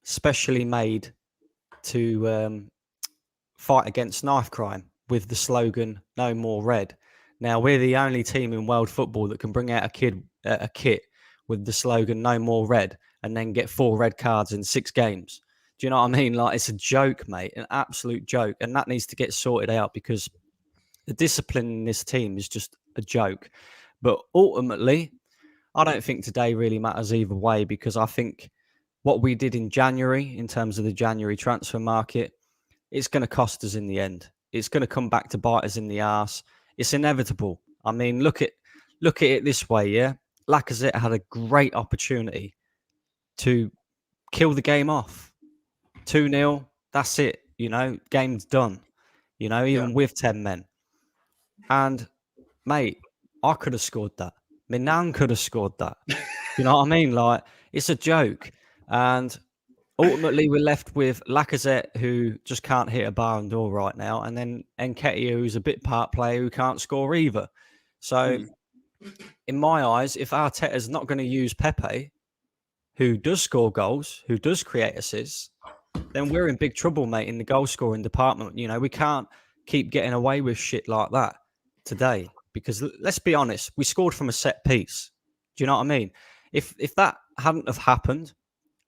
specially made to fight against knife crime with the slogan "No More Red." Now, we're the only team in world football that can bring out a kit with the slogan "No More Red" and then get 4 red cards in 6 games. Do you know what I mean? Like, it's a joke, mate, an absolute joke. And that needs to get sorted out because the discipline in this team is just a joke. But ultimately, I don't think today really matters either way, because I think what we did in January, in terms of the January transfer market, it's going to cost us in the end. it's going to come back to bite us in the arse. It's inevitable. I mean, look at it this way, yeah. Lacazette had a great opportunity to kill the game off. 2-0, that's it. Game's done. Even with 10 men. And, mate, I could have scored that. Minan could have scored that. You know what I mean? Like, it's a joke. And ultimately, we're left with Lacazette, who just can't hit a bar and door right now. And then Nketiah, who's a bit part player who can't score either. So, in my eyes, if Arteta's not going to use Pepe, who does score goals, who does create assists, then we're in big trouble, mate, in the goal scoring department. We can't keep getting away with shit like that today. Because let's be honest, we scored from a set piece. Do you know what I mean? If that hadn't have happened,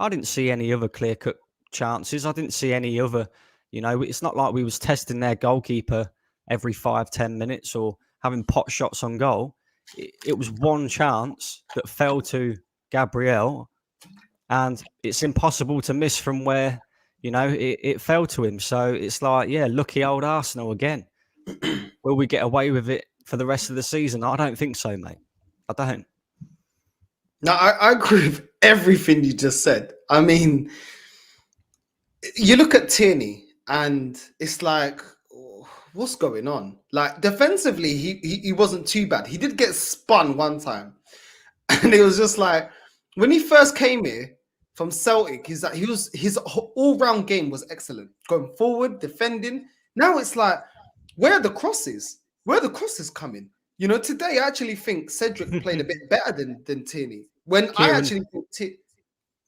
I didn't see any other clear-cut chances. I didn't see any other, it's not like we was testing their goalkeeper every 5-10 minutes or having pot shots on goal. It was one chance that fell to Gabriel, and it's impossible to miss from where, it fell to him. So it's like, lucky old Arsenal again. Will we get away with it for the rest of the season? I don't think so, mate. I don't. No, I agree with everything you just said. I mean, you look at Tierney and it's like, what's going on? Like, defensively, he wasn't too bad. He did get spun one time. And it was just like, when he first came here from Celtic, his all-round game was excellent. Going forward, defending. Now it's like, where are the crosses? Where are the crosses coming? Today I actually think Cedric played a bit better than Tierney. When Kieran, I actually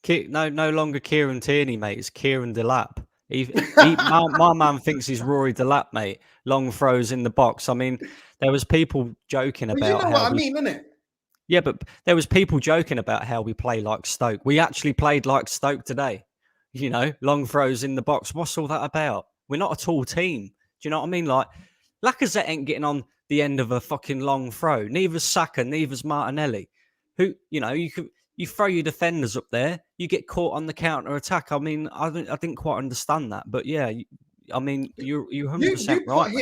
think no longer Kieran Tierney, mate. It's Kieran Delap. My man thinks he's Rory Delap, mate. Long throws in the box. I mean, there was people joking about. You know what I mean, innit? Yeah, but there was people joking about how we play like Stoke. We actually played like Stoke today. Long throws in the box. What's all that about? We're not a tall team. Do you know what I mean? Like, Lacazette ain't getting on the end of a fucking long throw. Neither's Saka, neither's Martinelli. Who, you throw your defenders up there, you get caught on the counter attack. I mean, I didn't quite understand that, but yeah, I mean, you're 100% right.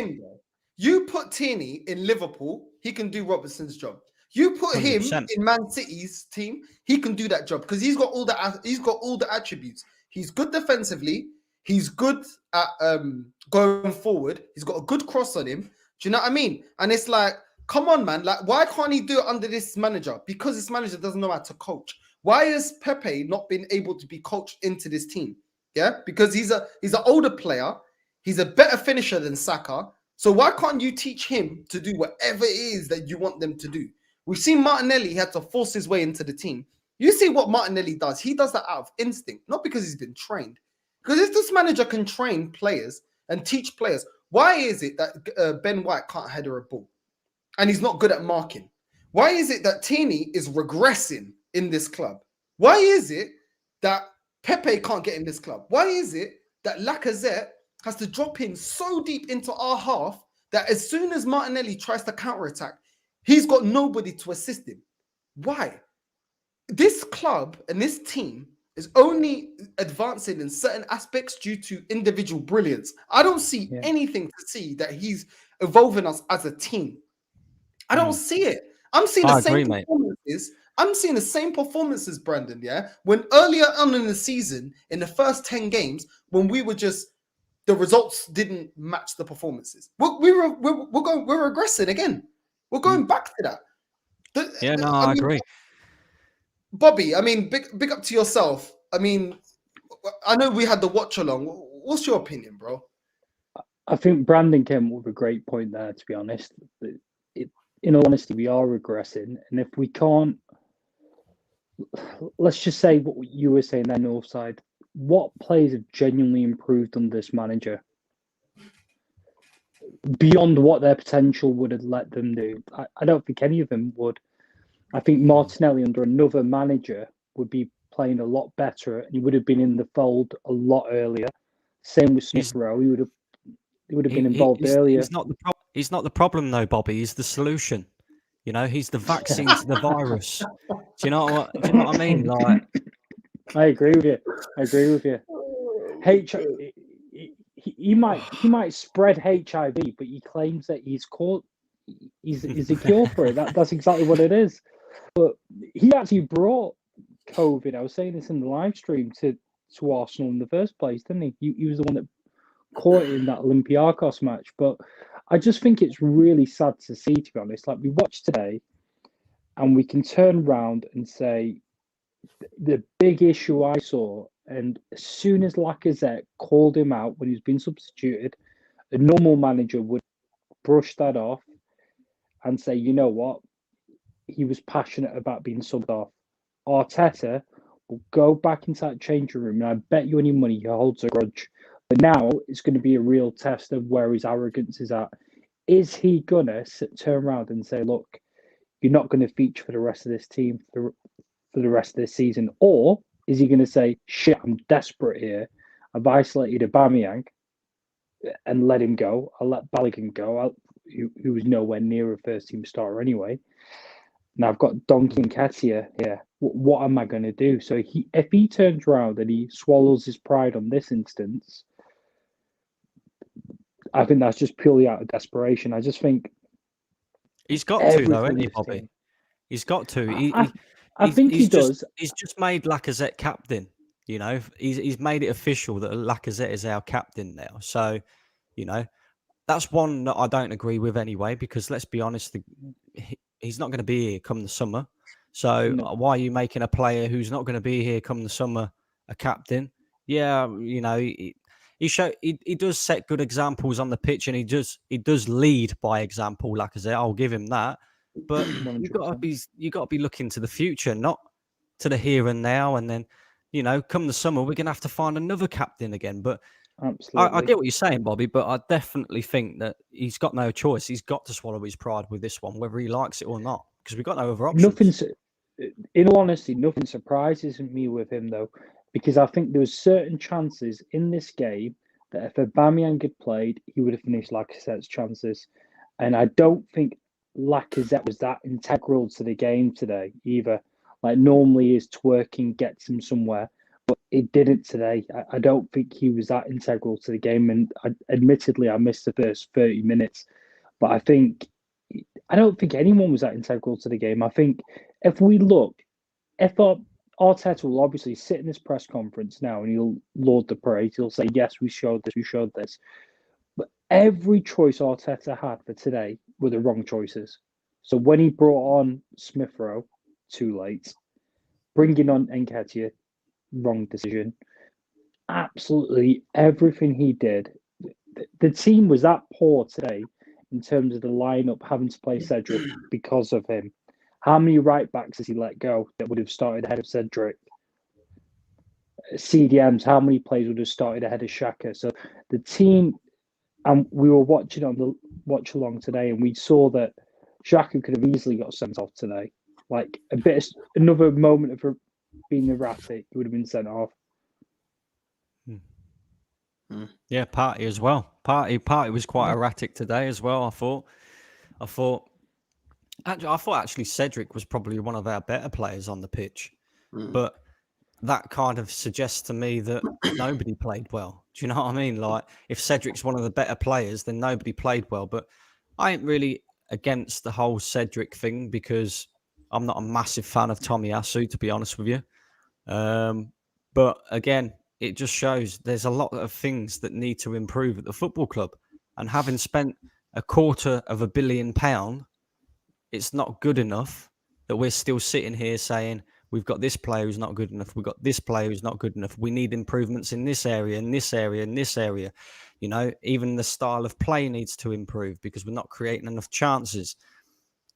You put Tierney in Liverpool, he can do Robertson's job. You put 100%. Him in Man City's team, he can do that job because he's got all the attributes. He's good defensively. He's good at going forward. He's got a good cross on him. Do you know what I mean? And it's like, come on, man. Like, why can't he do it under this manager? Because this manager doesn't know how to coach. Why has Pepe not been able to be coached into this team? Yeah, because he's an older player. He's a better finisher than Saka. So why can't you teach him to do whatever it is that you want them to do? We've seen Martinelli had to force his way into the team. You see what Martinelli does. He does that out of instinct, not because he's been trained. Because if this manager can train players and teach players, why is it that Ben White can't header a ball? And he's not good at marking? Why is it that Tierney is regressing in this club? Why is it that Pepe can't get in this club? Why is it that Lacazette has to drop in so deep into our half that as soon as Martinelli tries to counterattack, he's got nobody to assist him? Why? This club and this team is only advancing in certain aspects due to individual brilliance. I don't see anything to see that he's evolving us as a team. I don't see it. I'm seeing the same performances. I'm seeing the same performances, Brandon. Yeah, when earlier on in the season, in the first 10 games, when we were just the results didn't match the performances. We're regressing again. We're going back to that. I agree. Bobby, I mean, big up to yourself. I mean, I know we had the watch along. What's your opinion, bro? I think Brandon came up with a great point there, to be honest. In all honesty, we are regressing. And if we can't, let's just say what you were saying there, Northside, what players have genuinely improved under this manager? Beyond what their potential would have let them do. I don't think any of them would. I think Martinelli under another manager would be playing a lot better and he would have been in the fold a lot earlier. Same with Smith Rowe. He would have been involved earlier. He's not the problem though, Bobby. He's the solution. He's the vaccine to the virus. Do you know what I mean? Like, I agree with you. he might spread HIV, but he claims that he's a cure for it. That's exactly what it is. But he actually brought COVID. I was saying this in the live stream to Arsenal in the first place, didn't he? He was the one that caught it in that Olympiacos match. But I just think it's really sad to see, to be honest. Like, we watched today, and we can turn around and say the big issue I saw, and as soon as Lacazette called him out when he was being substituted, a normal manager would brush that off and say, you know what, he was passionate about being subbed off. Arteta will go back into that changing room, and I bet you any money he holds a grudge. But now it's going to be a real test of where his arrogance is at. Is he gonna turn around and say, look, you're not going to feature for the rest of this team for the rest of this season? Or is he going to say, shit, I'm desperate here. I've isolated Aubameyang and let him go. I'll let Balogun go, who was nowhere near a first-team starter anyway. Now I've got Donkey and Nketiah here. What am I going to do? So if he turns around and he swallows his pride on this instance, I think that's just purely out of desperation. I just think he's got to, though, hasn't he, Bobby? He's got to. I think he does. He's just made Lacazette captain. You know, he's made it official that Lacazette is our captain now. So, you know, that's one that I don't agree with anyway, because let's be honest, he's not going to be here come the summer. So why are you making a player who's not going to be here come the summer a captain? Yeah, you know, he does set good examples on the pitch, and he does lead by example. Lacazette, I'll give him that. But you got to be looking to the future, not to the here and now. And then, you know, come the summer, we're going to have to find another captain again. But absolutely, I get what you're saying, Bobby. But I definitely think that he's got no choice. He's got to swallow his pride with this one, whether he likes it or not, because we've got no other options. In all honesty, nothing surprises me with him though, because I think there was certain chances in this game that if Aubameyang had played, he would have finished Lacazette's chances, and I don't think Lacazette was that integral to the game today either. Like, normally his twerking gets him somewhere, but it didn't today. I don't think he was that integral to the game, and admittedly I missed the first 30 minutes, but I don't think anyone was that integral to the game. I think if Arteta will obviously sit in this press conference now and he'll laud the parade, he'll say, yes, we showed this. But every choice Arteta had for today were the wrong choices. So when he brought on Smith Rowe, too late. Bringing on Nketiah, wrong decision. Absolutely everything he did. The team was that poor today in terms of the lineup having to play Cedric because of him. How many right backs has he let go that would have started ahead of Cedric? CDMs, how many players would have started ahead of Xhaka? So the team, and we were watching on the watch along today, and we saw that Xhaka could have easily got sent off today. Like another moment of being erratic, he would have been sent off. Yeah, Partey as well. Partey was quite erratic today as well. I thought actually Cedric was probably one of our better players on the pitch, but that kind of suggests to me that nobody played well. Do you know what I mean? Like, if Cedric's one of the better players, then nobody played well. But I ain't really against the whole Cedric thing, because I'm not a massive fan of Tomiyasu, to be honest with you. But again, it just shows there's a lot of things that need to improve at the football club. And having spent £250 million, it's not good enough that we're still sitting here saying, we've got this player who's not good enough. We've got this player who's not good enough. We need improvements in this area, in this area, in this area. You know, even the style of play needs to improve because we're not creating enough chances.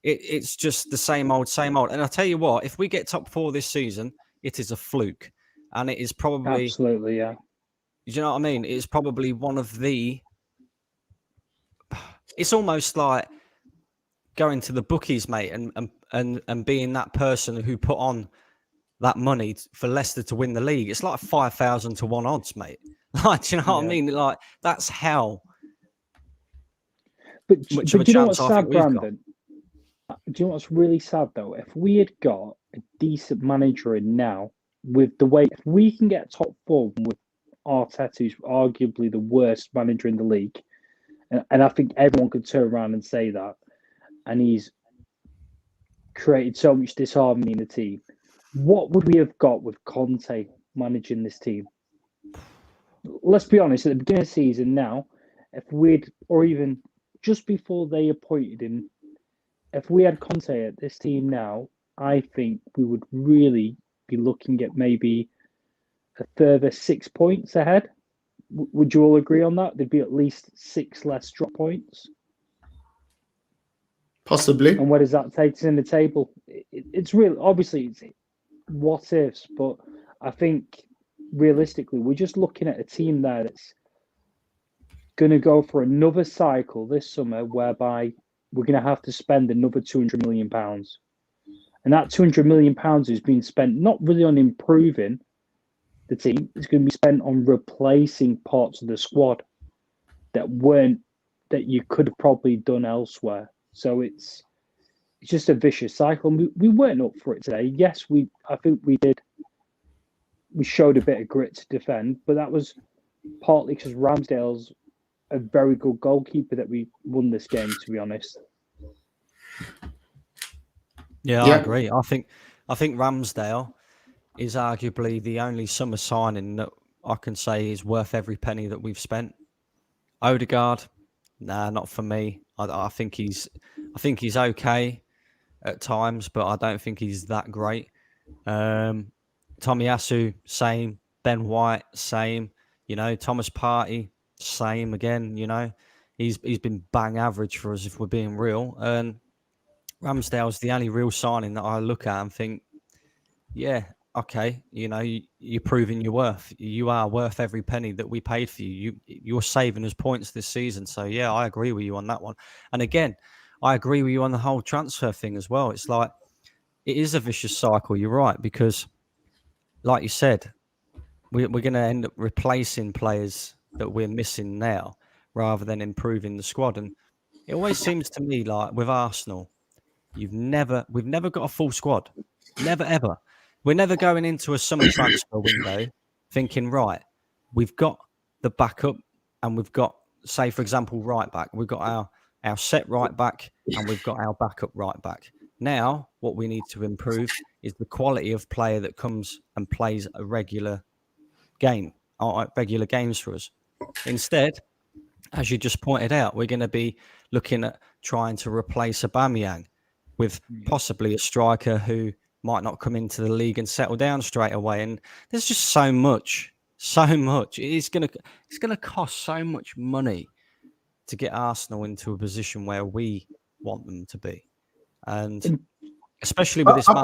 It's just the same old, same old. And I'll tell you what, if we get top 4 this season, it is a fluke. And it is probably... Absolutely, yeah. You know what I mean? It's probably one of the... It's almost like going to the bookies, mate, and being that person who put on that money for Leicester to win the league. It's like 5,000 to 1 odds, mate. Like, do you know what I mean? Like, that's how much of a chance I think we've got. Do you know what's really sad though? If we had got a decent manager in now, with the way, if we can get top 4 with Arteta, who's arguably the worst manager in the league. And I think everyone could turn around and say that. And he's created so much disharmony in the team. What would we have got with Conte managing this team? Let's be honest, at the beginning of the season now, or even just before they appointed him, if we had Conte at this team now, I think we would really be looking at maybe a further 6 points ahead. Would you all agree on that? There'd be at least 6 less drop points. Possibly. And where does that take us in the table? It's really, obviously, it's what ifs, but I think realistically, we're just looking at a team there that's going to go for another cycle this summer whereby we're going to have to spend another £200 million. And that £200 million is being spent not really on improving the team, it's going to be spent on replacing parts of the squad that you could have probably done elsewhere. So it's just a vicious cycle. We weren't up for it today. Yes, I think we did. We showed a bit of grit to defend, but that was partly because Ramsdale's a very good goalkeeper that we won this game, to be honest. Yeah, I agree. I think Ramsdale is arguably the only summer signing that I can say is worth every penny that we've spent. Odegaard, nah, not for me. I think he's okay at times, but I don't think he's that great. Tomiyasu, same. Ben White, same. Thomas Partey, same again. He's been bang average for us if we're being real. And Ramsdale's the only real signing that I look at and think, yeah, okay, you're proving your worth. You are worth every penny that we paid for you. You're saving us points this season. So, yeah, I agree with you on that one. And again, I agree with you on the whole transfer thing as well. It's like, it is a vicious cycle. You're right, because like you said, we're going to end up replacing players that we're missing now rather than improving the squad. And it always seems to me like with Arsenal, we've never got a full squad. Never, ever. We're never going into a summer transfer window thinking, right, we've got the backup and we've got, say, for example, right back. We've got our set right back and we've got our backup right back. Now, what we need to improve is the quality of player that comes and plays a regular game, or regular games for us. Instead, as you just pointed out, we're going to be looking at trying to replace Aubameyang with possibly a striker who might not come into the league and settle down straight away. And there's just so much. It's going to cost so much money to get Arsenal into a position where we want them to be. And especially with this I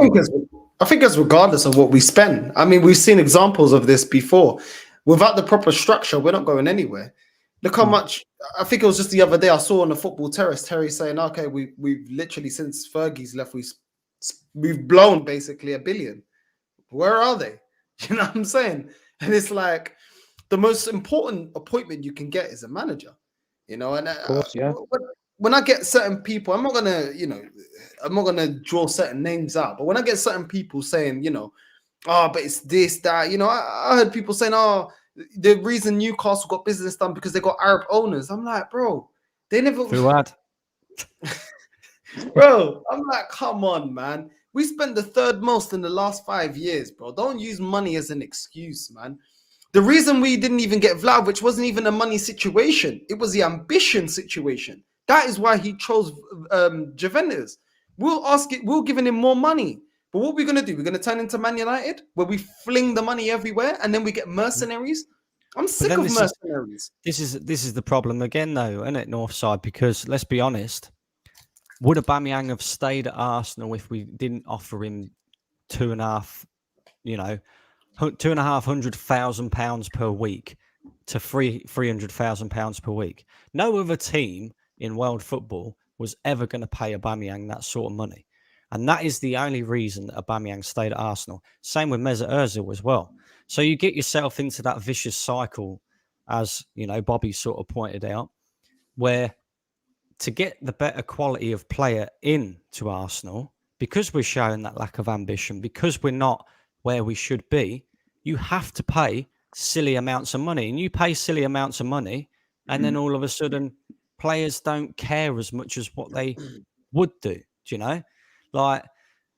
think it's regardless of what we spend. I mean, we've seen examples of this before. Without the proper structure, we're not going anywhere. Look how much, I think it was just the other day I saw on the football terrace, Terry saying, okay, we've literally, since Fergie's left, we've blown basically $1 billion. Where are they? You know what I'm saying? And it's like, the most important appointment you can get is a manager, and of course, yeah. When I get certain people, I'm not gonna draw certain names out, but when I get certain people saying, but it's this, that, I heard people saying, the reason Newcastle got business done because they got Arab owners. I'm like, bro, they never. Bro, I'm like, come on, man. We spent the third most in the last 5 years, bro. Don't use money as an excuse, man. The reason we didn't even get Vlahovic wasn't even a money situation. It was the ambition situation. That is why he chose Juventus. We're giving him more money. But what we're going to do, we're going to turn into Man United, where we fling the money everywhere, and then we get mercenaries. I'm sick of mercenaries. This is the problem again, though, isn't it, Northside? Because let's be honest, would Aubameyang have stayed at Arsenal if we didn't offer him £250,000 per week to £300,000 per week? No other team in world football was ever going to pay Aubameyang that sort of money. And that is the only reason that Aubameyang stayed at Arsenal. Same with Mesut Ozil as well. So you get yourself into that vicious cycle, as Bobby sort of pointed out, where to get the better quality of player into Arsenal, because we're showing that lack of ambition, because we're not where we should be, you have to pay silly amounts of money, and you pay silly amounts of money, and then all of a sudden players don't care as much as what they would do. Do you know? Like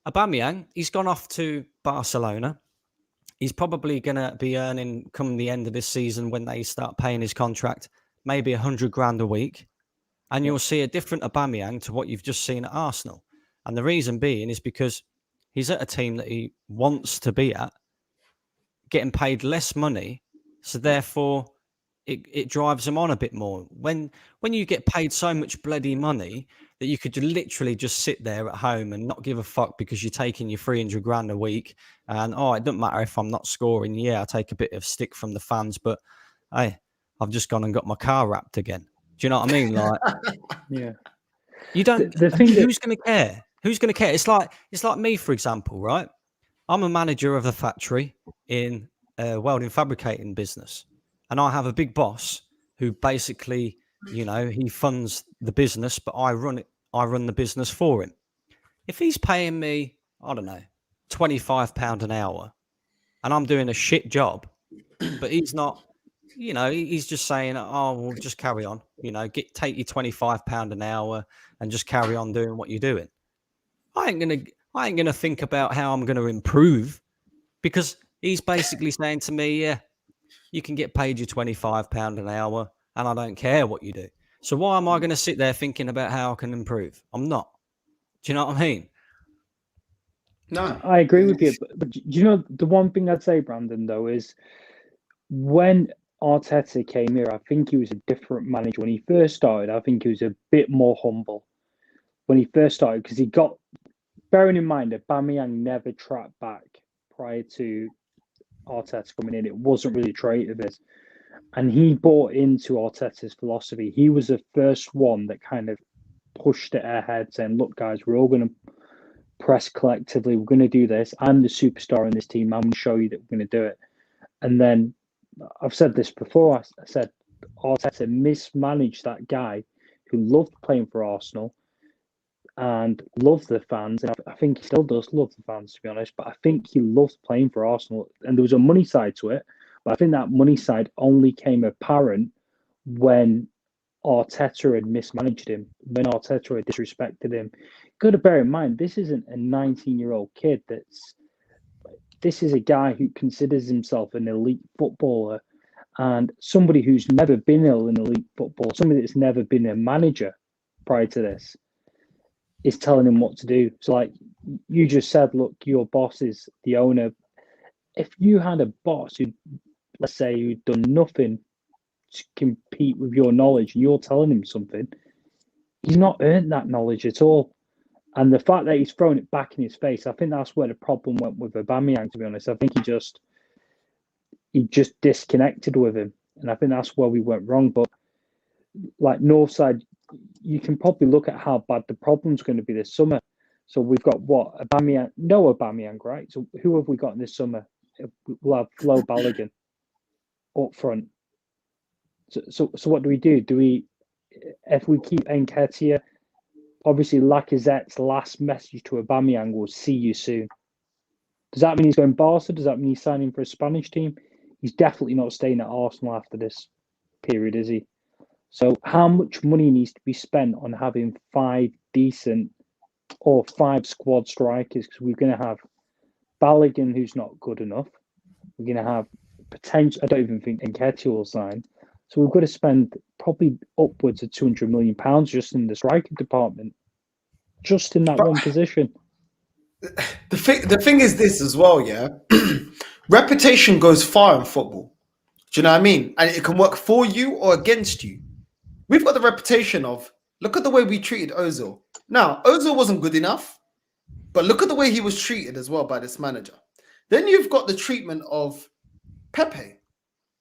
Aubameyang, he's gone off to Barcelona. He's probably going to be earning, come the end of this season when they start paying his contract, maybe 100 grand a week. And you'll see a different Aubameyang to what you've just seen at Arsenal. And the reason being is because he's at a team that he wants to be at, getting paid less money. So therefore, it drives him on a bit more. When you get paid so much bloody money that you could literally just sit there at home and not give a fuck because you're taking your 300 grand a week, and it doesn't matter if I'm not scoring. Yeah, I take a bit of stick from the fans, but hey, I've just gone and got my car wrapped again. Do you know what I mean? Like, yeah, you don't. The thing who's going to care? Who's going to care? It's like me, for example, right? I'm a manager of a factory in a welding fabricating business. And I have a big boss who basically, he funds the business, but I run it. I run the business for him. If he's paying me, I don't know, £25 an hour, and I'm doing a shit job, but he's not, he's just saying, oh, well, just carry on, take your £25 an hour and just carry on doing what you're doing. I ain't gonna think about how I'm gonna improve, because he's basically saying to me, yeah, you can get paid your £25 an hour and I don't care what you do. So why am I going to sit there thinking about how I can improve? I'm not. Do you know what I mean? No. I agree with you. But do you know, the one thing I'd say, Brandon, though, is when Arteta came here, I think he was a different manager. When he first started, I think he was a bit more humble. When he first started, because bearing in mind that Aubameyang never tracked back prior to Arteta coming in. It wasn't really a trait of his. And he bought into Arteta's philosophy. He was the first one that kind of pushed it ahead, saying, look, guys, we're all going to press collectively. We're going to do this. I'm the superstar in this team. I'm going to show you that we're going to do it. And then I've said this before. I said Arteta mismanaged that guy who loved playing for Arsenal and loved the fans. And I think he still does love the fans, to be honest. But I think he loves playing for Arsenal. And there was a money side to it. But I think that money side only came apparent when Arteta had mismanaged him, when Arteta had disrespected him. Got to bear in mind, this isn't a 19-year-old kid. This is a guy who considers himself an elite footballer and somebody who's never been in elite football, somebody that's never been a manager prior to this, is telling him what to do. So, like you just said, look, your boss is the owner. If you had a boss who, let's say, who'd done nothing to compete with your knowledge, and you're telling him something, he's not earned that knowledge at all. And the fact that he's thrown it back in his face, I think that's where the problem went with Aubameyang, to be honest. I think he just disconnected with him. And I think that's where we went wrong. But like Northside, you can probably look at how bad the problem's going to be this summer. So we've got what? Aubameyang, no Aubameyang, right? So who have we got this summer? We'll have Flo Balogun up front. So what do? Do we, if we keep Nketiah, obviously Lacazette's last message to Aubameyang was "see you soon." Does that mean he's going Barca? Does that mean he's signing for a Spanish team? He's definitely not staying at Arsenal after this period, is he? So how much money needs to be spent on having 5 decent or 5 squad strikers? Because we're going to have Balogun, who's not good enough. We're going to have potential. I don't even think Nketiah will sign. So we've got to spend probably upwards of £200 million just in the striking department, just in that one position. The thing is this as well, yeah. Reputation goes far in football. Do you know what I mean? And it can work for you or against you. We've got the reputation of, look at the way we treated Ozil. Now, Ozil wasn't good enough, but look at the way he was treated as well by this manager. Then you've got the treatment of Pepe.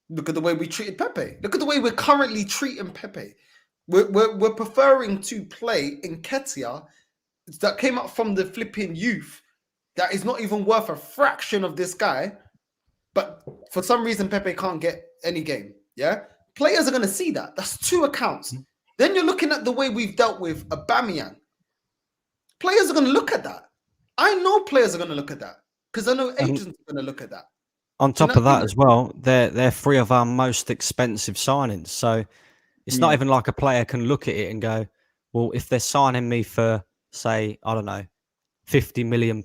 Look at the way we treated Pepe. Look at the way we're currently treating Pepe. We're preferring to play Nketiah that came up from the flipping youth that is not even worth a fraction of this guy. But for some reason, Pepe can't get any game. Yeah? Players are going to see that. That's 2 accounts. Then you're looking at the way we've dealt with Aubameyang. Players are going to look at that. I know players are going to look at that because I know agents are going to look at that. On Do you top know of what I that mean? as well, they're three of our most expensive signings. So it's not Yeah. even like a player can look at it and go, well, if they're signing me for, say, I don't know, £50 million,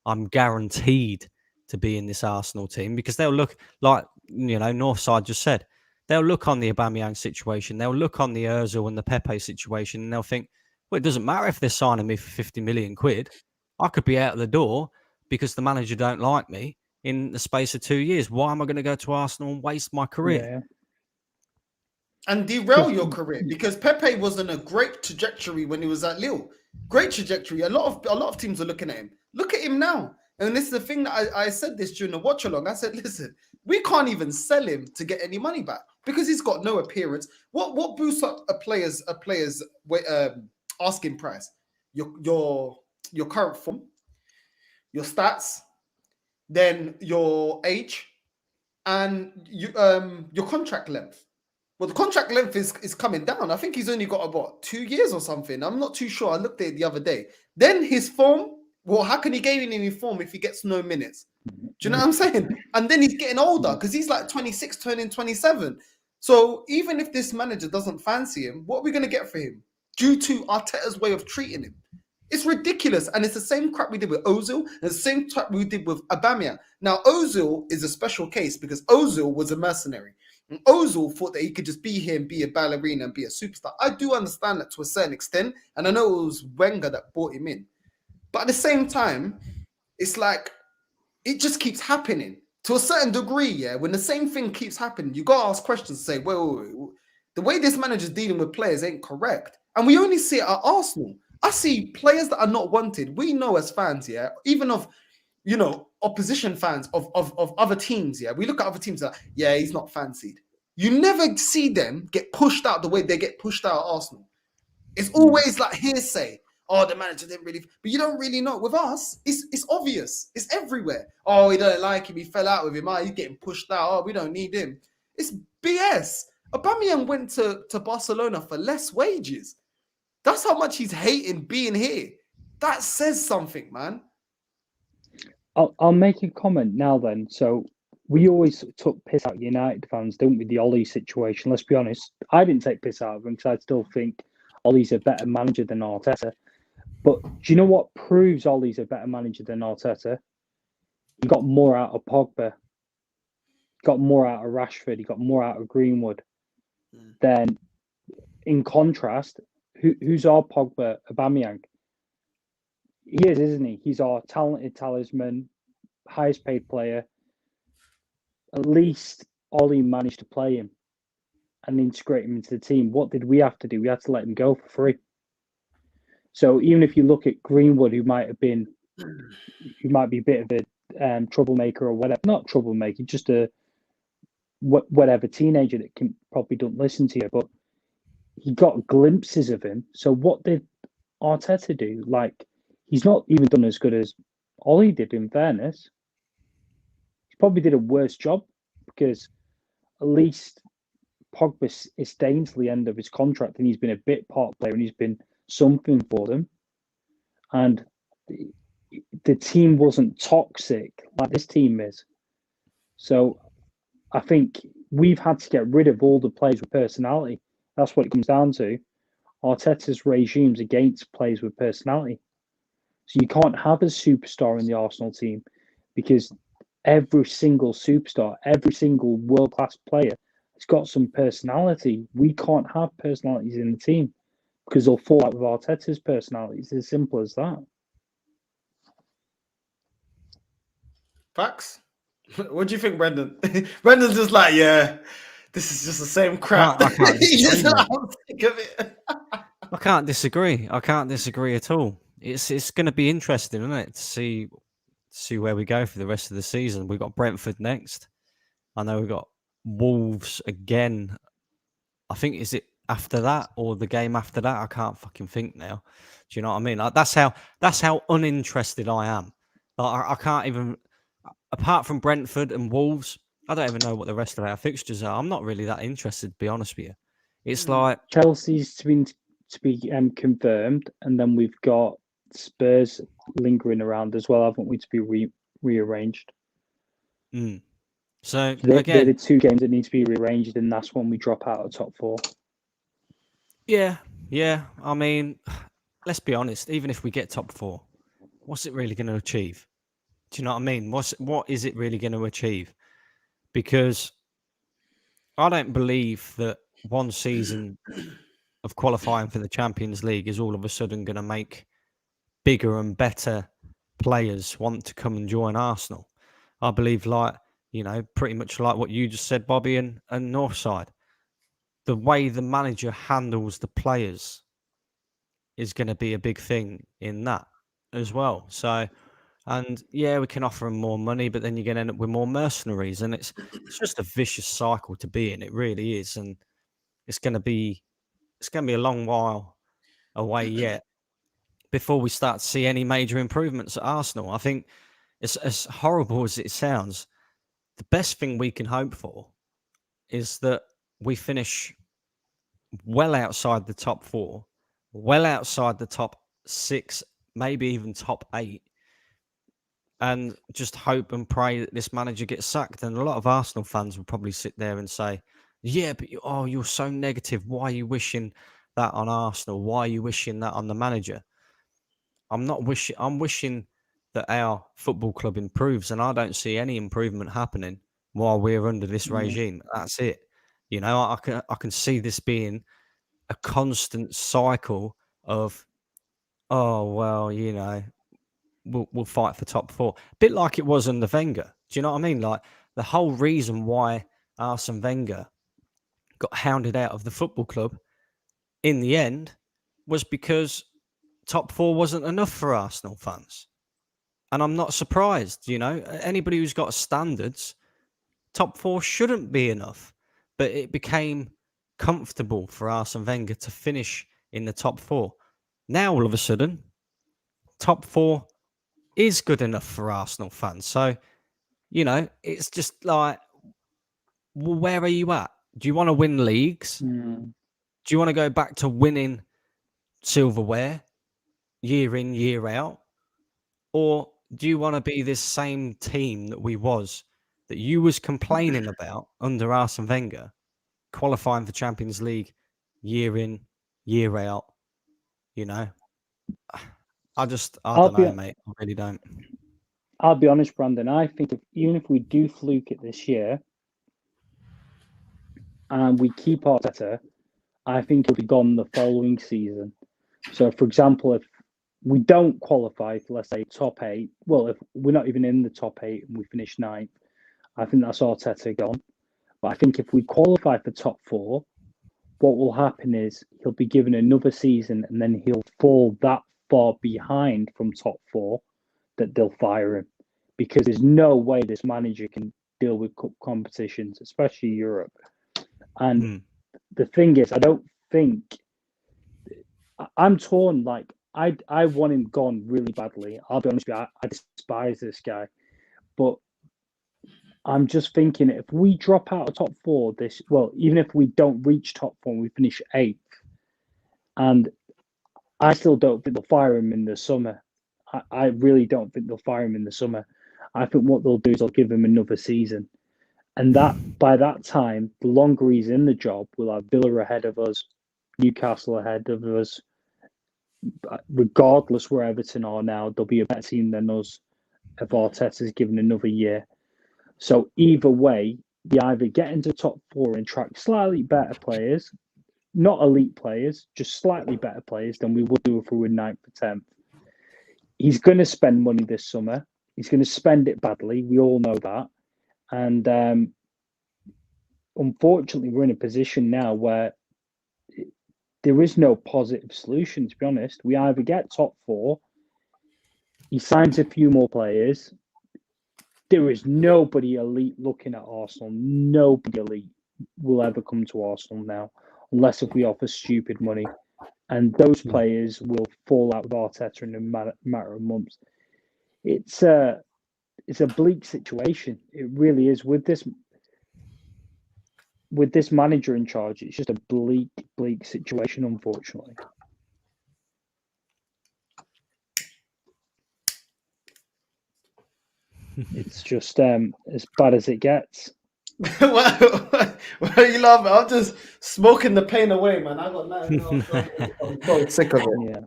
I'm guaranteed to be in this Arsenal team, because they'll look, like, Northside just said, they'll look on the Aubameyang situation, they'll look on the Ozil and the Pepe situation, and they'll think, well, it doesn't matter if they're signing me for 50 million quid. I could be out of the door because the manager don't like me in the space of 2 years. Why am I going to go to Arsenal and waste my career? Yeah. And derail Just- your career, because Pepe was on a great trajectory when he was at Lille. Great trajectory. A lot of teams are looking at him. Look at him now. And this is the thing that I said this during the watch along. I said, listen, we can't even sell him to get any money back because he's got no appearance. What boosts up a player's asking price? Your current form, your stats, then your age, and your contract length. Well, the contract length is coming down. I think he's only got about 2 years or something. I'm not too sure. I looked at it the other day. Then his form. Well, how can he gain any form if he gets no minutes? Do you know what I'm saying? And then he's getting older because he's like 26, turning 27. So even if this manager doesn't fancy him, what are we going to get for him? Due to Arteta's way of treating him. It's ridiculous. And it's the same crap we did with Ozil and the same crap we did with Aubameyang. Now, Ozil is a special case because Ozil was a mercenary. And Ozil thought that he could just be here and be a ballerina and be a superstar. I do understand that to a certain extent. And I know it was Wenger that brought him in. But at the same time, it's like, it just keeps happening to a certain degree. Yeah, when the same thing keeps happening, you gotta ask questions. Say, wait, the way this manager's dealing with players ain't correct, and we only see it at Arsenal. I see players that are not wanted. We know as fans, yeah, even of opposition fans of other teams. Yeah, we look at other teams like, yeah, he's not fancied. You never see them get pushed out the way they get pushed out at Arsenal. It's always like hearsay. Oh, the manager didn't really, but you don't really know. With us, it's obvious. It's everywhere. Oh, we don't like him. He fell out with him. Oh, he's getting pushed out. Oh, we don't need him. It's BS. Aubameyang went to Barcelona for less wages. That's how much he's hating being here. That says something, man. I'll make a comment now then. So we always took piss out United fans, don't we? The Ollie situation. Let's be honest. I didn't take piss out of him because I still think Ollie's a better manager than Arteta. But do you know what proves Ollie's a better manager than Arteta? He got more out of Pogba. He got more out of Rashford. He got more out of Greenwood. Then, in contrast, who's our Pogba? Aubameyang. He is, isn't he? He's our talented talisman, highest paid player. At least Ollie managed to play him and integrate him into the team. What did we have to do? We had to let him go for free. So even if you look at Greenwood, who might be a bit of a troublemaker or whatever, not troublemaker, just a whatever teenager that probably don't listen to you, but he got glimpses of him. So what did Arteta do? Like, he's not even done as good as Ollie did, in fairness. He probably did a worse job because at least Pogba is staying to the end of his contract and he's been a bit part player and he's been something for them. And the team wasn't toxic like this team is. So I think we've had to get rid of all the players with personality. That's what it comes down to. Arteta's regime's against players with personality. So you can't have a superstar in the Arsenal team because every single superstar, every single world-class player has got some personality. We can't have personalities in the team because they'll fall out with Arteta's personality. It's as simple as that. Facts. What do you think, Brendan? Brendan's just like, yeah, this is just the same crap. I can't disagree, mate. I'm sick of it. I can't disagree. I can't disagree at all. It's going to be interesting, isn't it, to see where we go for the rest of the season. We've got Brentford next. I know we've got Wolves again. I think, is it after that or the game after that? I can't fucking think now. Do you know what I mean? Like, that's how uninterested I am. Like, I can't even, apart from Brentford and Wolves, I don't even know what the rest of our fixtures are. I'm not really that interested, to be honest with you. It's like Chelsea's to be confirmed, and then we've got Spurs lingering around as well, haven't we? To be rearranged. So They're again, the two games that need to be rearranged, and that's when we drop out of top four. yeah. I mean, let's be honest. Even if we get top four, what's it really going to achieve? Do you know what I mean? What is it really going to achieve? Because I don't believe that one season of qualifying for the Champions League is all of a sudden going to make bigger and better players want to come and join Arsenal. I believe, pretty much like what you just said, Bobby and Northside, the way the manager handles the players is going to be a big thing in that as well. So, and yeah, we can offer them more money, but then you're going to end up with more mercenaries, and it's just a vicious cycle to be in. It really is, and it's going to be a long while away yet before we start to see any major improvements at Arsenal. I think it's as horrible as it sounds. The best thing we can hope for is that we finish well outside the top four, well outside the top six, maybe even top eight, and just hope and pray that this manager gets sacked. And a lot of Arsenal fans will probably sit there and say, yeah, but you're so negative. Why are you wishing that on Arsenal? Why are you wishing that on the manager? I'm not wishing. I'm wishing that our football club improves, and I don't see any improvement happening while we're under this regime. That's it. I can see this being a constant cycle of, oh well, we'll fight for top four, a bit like it was under Wenger. Do you know what I mean? Like the whole reason why Arsene Wenger got hounded out of the football club in the end was because top four wasn't enough for Arsenal fans. And I'm not surprised, anybody who's got standards, top four shouldn't be enough. But it became comfortable for Arsene Wenger to finish in the top four. Now, all of a sudden, top four is good enough for Arsenal fans. So, it's just like, well, where are you at? Do you want to win leagues? Mm. Do you want to go back to winning silverware year in, year out? Or do you want to be this same team that you was complaining about under Arsene Wenger, qualifying for Champions League year in, year out? I don't know, mate. I really don't. I'll be honest, Brandon. I think even if we do fluke it this year and we keep Arteta, I think he'll be gone the following season. So, for example, if we don't qualify for, let's say, top eight, well, if we're not even in the top eight and we finish ninth, I think that's Arteta gone. But I think if we qualify for top four, what will happen is he'll be given another season and then he'll fall that far behind from top four that they'll fire him, because there's no way this manager can deal with cup competitions, especially Europe. And the thing is, I don't think I'm torn. Like I want him gone really badly. I'll be honest with you, I despise this guy, but I'm just thinking if we drop out of top four even if we don't reach top four and we finish eighth, and I still don't think they'll fire him in the summer. I really don't think they'll fire him in the summer. I think what they'll do is they'll give him another season. And that by that time, the longer he's in the job, we'll have Villa ahead of us, Newcastle ahead of us. Regardless where Everton are now, they'll be a better team than us if Arteta's given another year. So either way, we either get into top four and track slightly better players, not elite players, just slightly better players than we would do if we were 9th or 10th. He's going to spend money this summer. He's going to spend it badly. We all know that. And unfortunately, we're in a position now where there is no positive solution, to be honest. We either get top four, he signs a few more players. There is nobody elite looking at Arsenal. Nobody elite will ever come to Arsenal now, unless if we offer stupid money. And those players will fall out with Arteta in a matter of months. It's a bleak situation. It really is. With this manager in charge, it's just a bleak situation, unfortunately. It's just as bad as it gets. Why are you laughing? I'm just smoking the pain away, man. I got nothing else. I'm so sick of it.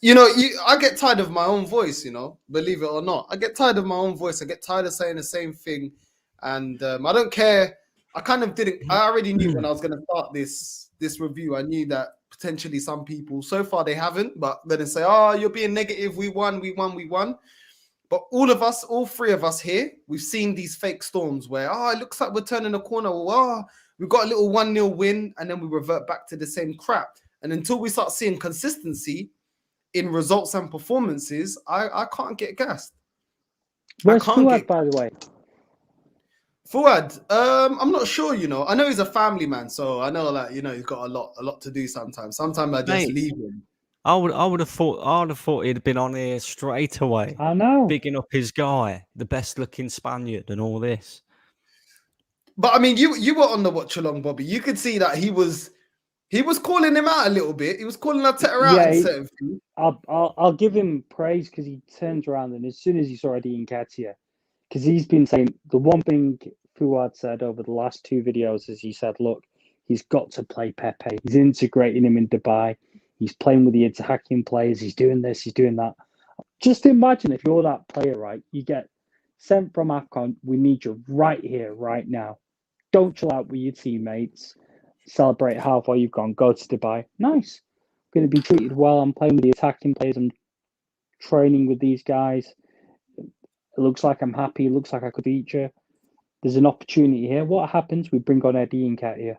Yeah. I get tired of my own voice, believe it or not. I get tired of my own voice. I get tired of saying the same thing. And I don't care. I already knew when I was going to start this review, I knew that potentially some people, so far they haven't, but then they say, oh, you're being negative. We won. But all three of us here, we've seen these fake storms where, it looks like we're turning a corner. We've got a little 1-0 win, and then we revert back to the same crap. And until we start seeing consistency in results and performances, I can't get gassed. Where's Fuad, by the way? Fuad, I'm not sure, I know he's a family man, so I know that, he's got a lot to do sometimes. Sometimes I just leave him. I would have thought he'd been on here straight away. I know. Bigging up his guy, the best looking Spaniard and all this. But I mean, you were on the watch along, Bobby. You could see that he was calling him out a little bit. He was calling Arteta out in certain things. I'll give him praise because he turns around and as soon as he saw Eddie Nketiah, because he's been saying the one thing Fuad said over the last 2 videos is he said, look, he's got to play Pepe. He's integrating him in Dubai. He's playing with the attacking players. He's doing this. He's doing that. Just imagine if you're that player, right? You get sent from AFCON. We need you right here, right now. Don't chill out with your teammates. Celebrate how far you've gone. Go to Dubai. Nice. Going to be treated well. I'm playing with the attacking players. I'm training with these guys. It looks like I'm happy. It looks like I could beat you. There's an opportunity here. What happens? We bring on Eddie Nketiah.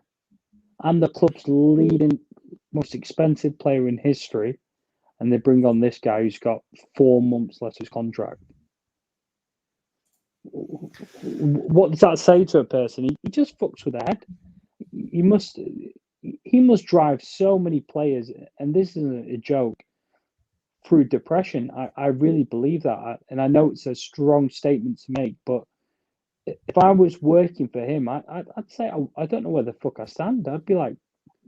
I'm the club's leading, most expensive player in history, and they bring on this guy who's got 4 months left of his contract. What does that say to a person? He just fucks with their head. He must drive so many players, and this isn't a joke, through depression. I really believe that, and I know it's a strong statement to make, but if I was working for him, I'd say I don't know where the fuck I stand. I'd be like,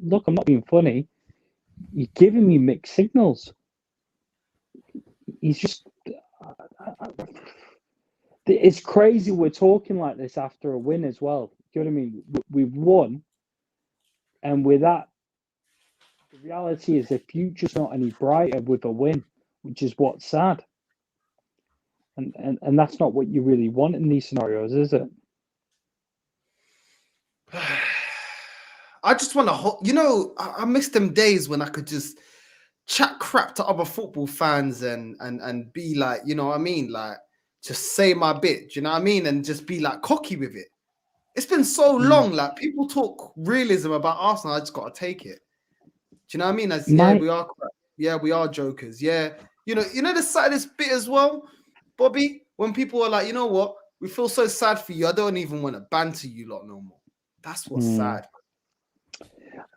look, I'm not being funny. You're giving me mixed signals. He's just... It's crazy we're talking like this after a win as well. Do you know what I mean? We've won, and with that, the reality is the future's not any brighter with a win, which is what's sad. And that's not what you really want in these scenarios, is it? I just want to, I miss them days when I could just chat crap to other football fans and be like, you know what I mean? Like, just say my bit, do you know what I mean? And just be like cocky with it. It's been so long. Like, people talk realism about Arsenal. I just got to take it. Do you know what I mean? We are crap. Yeah, we are jokers. Yeah. You know the saddest bit as well, Bobby, when people are like, you know what? We feel so sad for you. I don't even want to banter you lot no more. That's what's sad.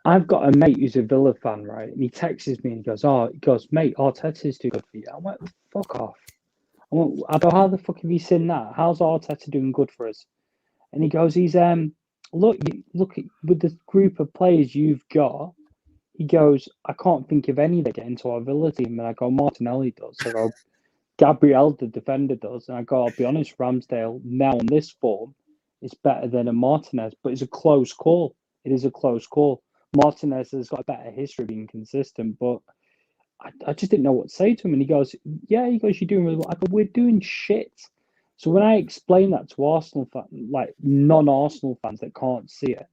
I've got a mate who's a Villa fan, right? And he texts me and he goes, mate, Arteta's too good for you. I went, fuck off. I go, how the fuck have you seen that? How's Arteta doing good for us? And he goes, he's look with the group of players you've got. He goes, I can't think of any that get into our Villa team. And I go, Martinelli does. I go, Gabriel, the defender, does. And I go, I'll be honest, Ramsdale now on this form is better than a Martinez, but it's a close call. It is a close call. Martinez has got a better history of being consistent, but I just didn't know what to say to him. And he goes, you're doing really well. I go, we're doing shit. So when I explain that to Arsenal fans, like non-Arsenal fans that can't see it,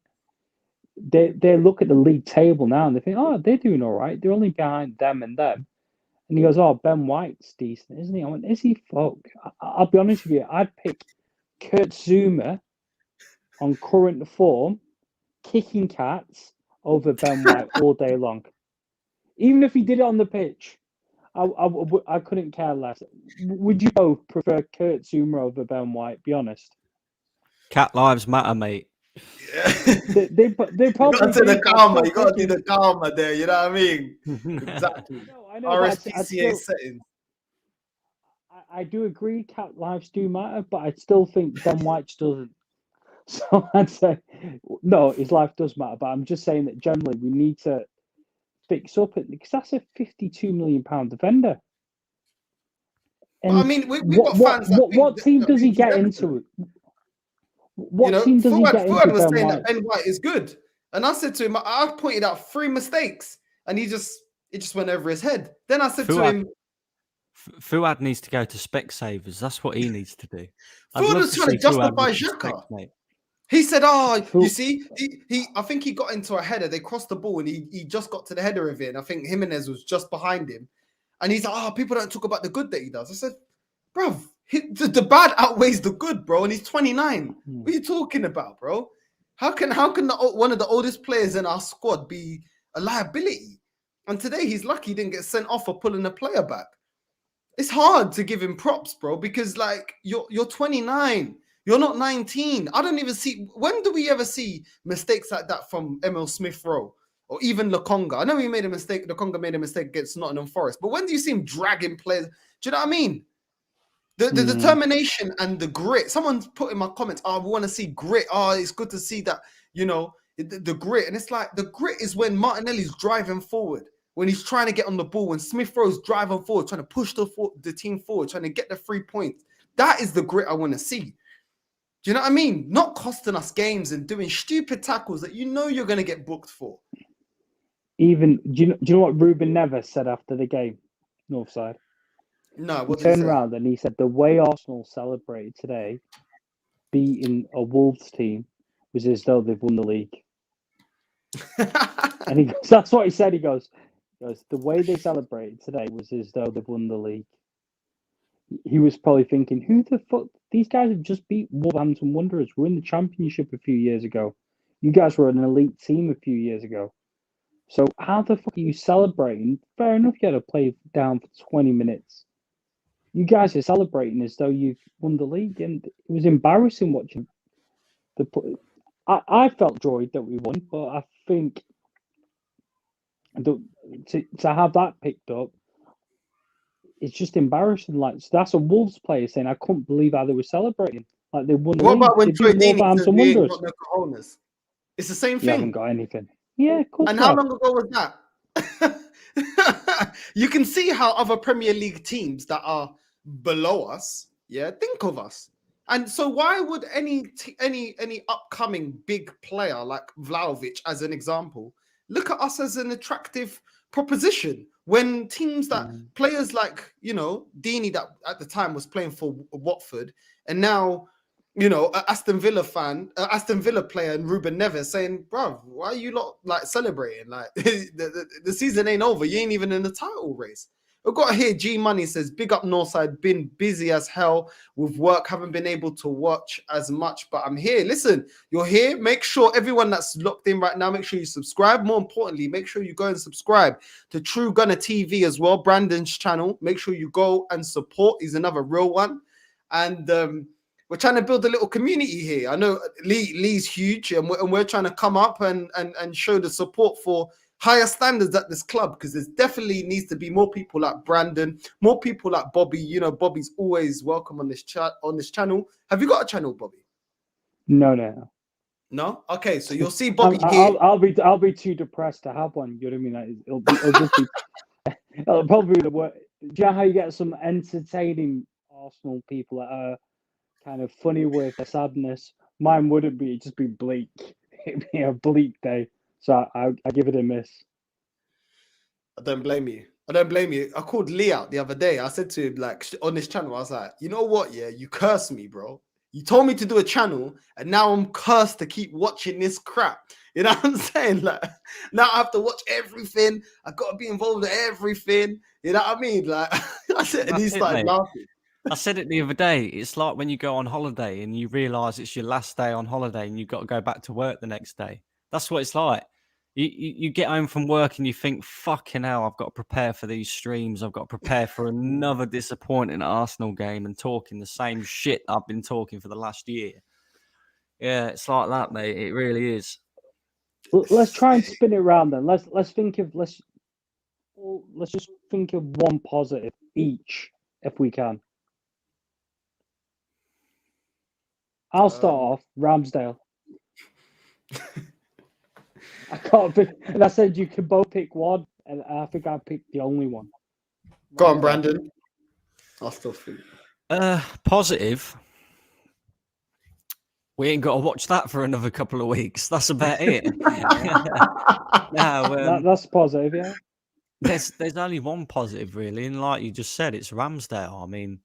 they look at the league table now and they think, oh, they're doing all right. They're only behind them and them. And he goes, oh, Ben White's decent, isn't he? I went, is he? Fuck. I'll be honest with you. I'd pick Kurt Zuma on current form, kicking cats, over Ben White all day long. Even if he did it on the pitch, I couldn't care less. Would you both prefer Kurt Zuma over Ben White? Be honest. Cat lives matter, mate. Yeah. They probably got to the karma. You got to do the karma there. You know what I mean? Exactly. I know, RSPCA settings. I do agree. Cat lives do matter, but I still think Ben White doesn't. So I'd say no, his life does matter. But I'm just saying that generally we need to fix up it because that's a £52 million defender. I mean, we've got fans that think what team that does he he's get everything. into? What team does he get into? Fuad was saying White? that Ben White is good, and I said to him, I pointed out 3 mistakes, and it just went over his head. Then I said to him, Fuad needs to go to Specsavers. That's what he needs to do. Fuad was trying to justify Xhaka. He said, "Oh, you see, he. I think he got into a header. They crossed the ball, and he just got to the header of it. And I think Jimenez was just behind him. And he's like, oh, people don't talk about the good that he does. I said, bruv, the bad outweighs the good, bro. And he's 29. What are you talking about, bro? How can one of the oldest players in our squad be a liability? And today he's lucky he didn't get sent off for pulling a player back. It's hard to give him props, bro, because like you're 29. You're not 19. I don't even see. When do we ever see mistakes like that from Emil Smith Rowe or even Lokonga? I know he made a mistake. Lokonga made a mistake against Nottingham Forest, but when do you see him dragging players? Do you know what I mean? The determination and the grit. Someone's put in my comments, oh, we want to see grit. Oh, it's good to see that, you know, the grit. And it's like the grit is when Martinelli's driving forward, when he's trying to get on the ball, when Smith Rowe's driving forward, trying to push the team forward, trying to get the 3 points. That is the grit I want to see. Do you know what I mean? Not costing us games and doing stupid tackles that you know you're going to get booked for. Even do you know what Ruben Neves said after the game, Northside? No, he turned around and he said the way Arsenal celebrated today, beating a Wolves team, was as though they've won the league. And he goes, that's what he said. He goes, the way they celebrated today was as though they've won the league. He was probably thinking, who the fuck? These guys have just beat Wolverhampton Wanderers. We're in the Championship a few years ago. You guys were an elite team a few years ago. So how the fuck are you celebrating? Fair enough, you had to play down for 20 minutes. You guys are celebrating as though you've won the league, and it was embarrassing watching. I felt joy that we won, but I think to have that picked up, it's just embarrassing. Like, so that's a Wolves player saying, I couldn't believe how they were celebrating. Like, they won the league. What about when Troy Deeney says we ain't got no cojones? It's the same thing. You haven't got anything. Yeah, of course. And how long ago was that? You can see how other Premier League teams that are below us, think of us. And so why would any upcoming big player like Vlahovic, as an example, look at us as an attractive proposition when teams that players like, you know, Deeney, that at the time was playing for Watford, and now, you know, Aston Villa player and Ruben Neves saying, bruv, why are you not like celebrating? Like the season ain't over. You ain't even in the title race. I've got here, G Money says, big up Northside, been busy as hell with work, haven't been able to watch as much, but I'm here. Listen, you're here. Make sure everyone that's locked in right now, make sure you subscribe. More importantly, make sure you go and subscribe to True Gunner TV as well, Brandon's channel. Make sure you go and support. He's another real one. And we're trying to build a little community here. I know Lee's huge, and we're trying to come up and show the support for higher standards at this club, because there's definitely needs to be more people like Brandon, more people like Bobby. You know, Bobby's always welcome on this channel. Have you got a channel, Bobby? No. Okay, so you'll see Bobby here. I'll be too depressed to have one. You know what I mean? Like, it'll just be. It'll probably be the worst. Do you know how you get some entertaining Arsenal people that are kind of funny with their sadness? Mine wouldn't be. It'd just be bleak. It'd be a bleak day. So I give it a miss. I don't blame you. I called Lee out the other day. I said to him, like, on this channel, I was like, you know what? Yeah, you cursed me, bro. You told me to do a channel, and now I'm cursed to keep watching this crap. You know what I'm saying? Like, now I have to watch everything. I got to be involved in everything. You know what I mean? Like, I said, and he started laughing. I said it the other day. It's like when you go on holiday and you realise it's your last day on holiday and you've got to go back to work the next day. That's what it's like. You get home from work and you think, fucking hell, I've got to prepare for these streams. I've got to prepare for another disappointing Arsenal game and talking the same shit I've been talking for the last year. Yeah, it's like that, mate. It really is. Let's try and spin it around then. Let's just think of one positive each if we can. I'll start off. Ramsdale. I can't pick, and I said you can both pick one, and I think I picked the only one. Go on, Brandon. I still think. Positive. We ain't got to watch that for another couple of weeks. That's about it. No, That's positive, yeah. there's only one positive really, and like you just said, it's Ramsdale. I mean,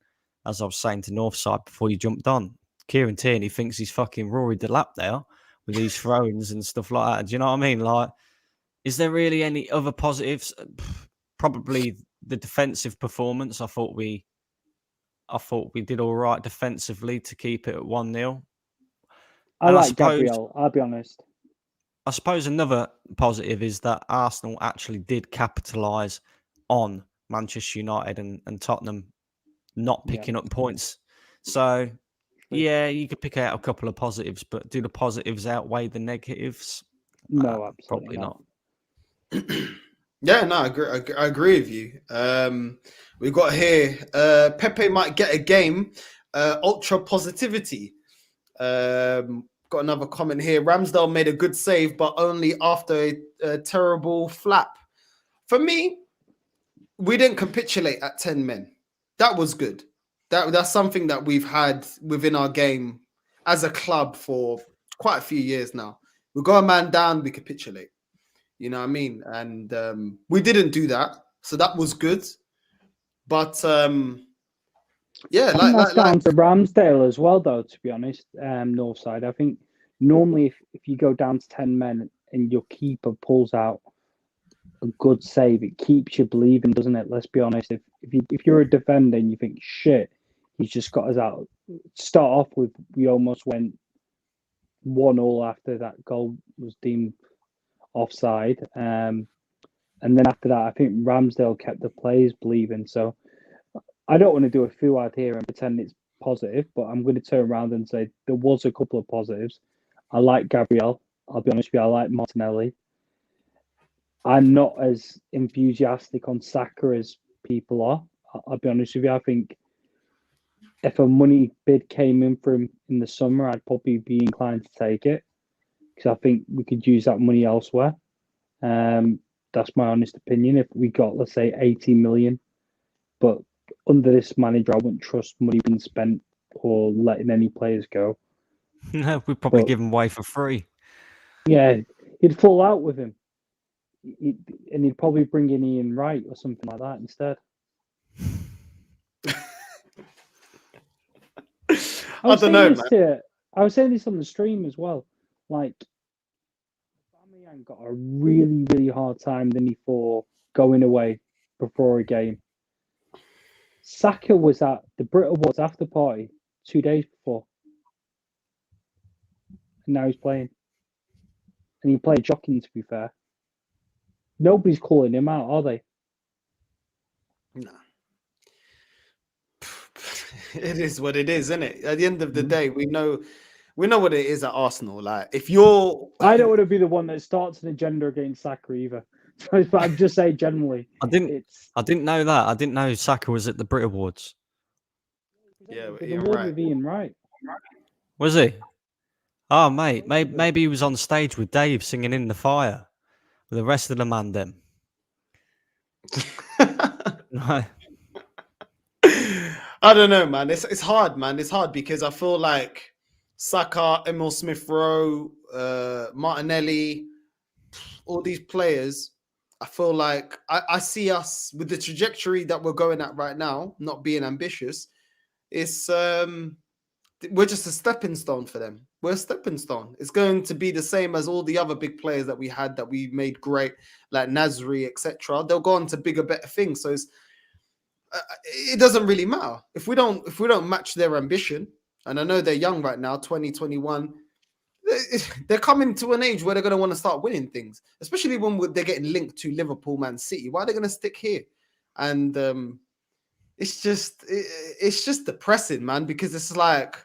as I was saying to Northside before you jumped on, Kieran Tierney thinks he's fucking Rory Delap there with these throw-ins and stuff like that. Do you know what I mean? Like, is there really any other positives? Probably the defensive performance. I thought we did all right defensively to keep it at 1-0. I And like Gabriel, I'll be honest. I suppose another positive is that Arsenal actually did capitalise on Manchester United and Tottenham not picking up points. So, yeah, you could pick out a couple of positives, but do the positives outweigh the negatives? No, absolutely Probably not. Yeah, no, I agree with you. We got here, Pepe might get a game, ultra positivity. Got another comment here. Ramsdale made a good save, but only after a terrible flap. For me, we didn't capitulate at 10 men. That was good. That's something that we've had within our game as a club for quite a few years now. We go a man down, we capitulate. You know what I mean? And we didn't do that. So that was good. But yeah, I think that's down to Ramsdale as well, though, to be honest, Northside. I think normally if you go down to 10 men and your keeper pulls out a good save, it keeps you believing, doesn't it? Let's be honest. If you're a defender and you think, shit, he's just got us out. Start off with, we almost went 1-1 after that goal was deemed offside. And then after that, I think Ramsdale kept the players believing. So I don't want to do a fool out here and pretend it's positive, but I'm going to turn around and say there was a couple of positives. I like Gabriel. I'll be honest with you. I like Martinelli. I'm not as enthusiastic on Saka as people are. I'll be honest with you. I think if a money bid came in for him in the summer, I'd probably be inclined to take it because I think we could use that money elsewhere. That's my honest opinion. If we got, let's say, 80 million, but under this manager, I wouldn't trust money being spent or letting any players go. No, we'd probably give him away for free. Yeah, he'd fall out with him. And he'd probably bring in Ian Wright or something like that instead. I don't know, man. I was saying this on the stream as well. Like, Aubameyang got a really, really hard time, didn't he, for going away before a game. Saka was at the Brit Awards after party 2 days before. And now he's playing. And he played jockeying, to be fair. Nobody's calling him out, are they? No. It is what it is, isn't it? At the end of the day, we know what it is at Arsenal. Like, if you're, I don't want to be the one that starts an agenda against Saka either. But I'm just saying generally. I didn't know that. I didn't know Saka was at the Brit Awards. Yeah, Ian Wright. Ian Wright. Was he? Oh, mate, maybe he was on stage with Dave singing "In the Fire" with the rest of the mandem. No. I don't know, man. It's hard, man. It's hard because I feel like Saka, Emil Smith-Rowe, Martinelli, all these players, I feel like I see us with the trajectory that we're going at right now, not being ambitious. It's we're just a stepping stone for them. We're a stepping stone. It's going to be the same as all the other big players that we had that we made great, like Nasri, etc. They'll go on to bigger, better things. So it doesn't really matter if we don't match their ambition. And I know they're young right now, 20, 21. They're coming to an age where they're going to want to start winning things, especially when they're getting linked to Liverpool, Man City. Why are they going to stick here? And it's just depressing, man, because it's like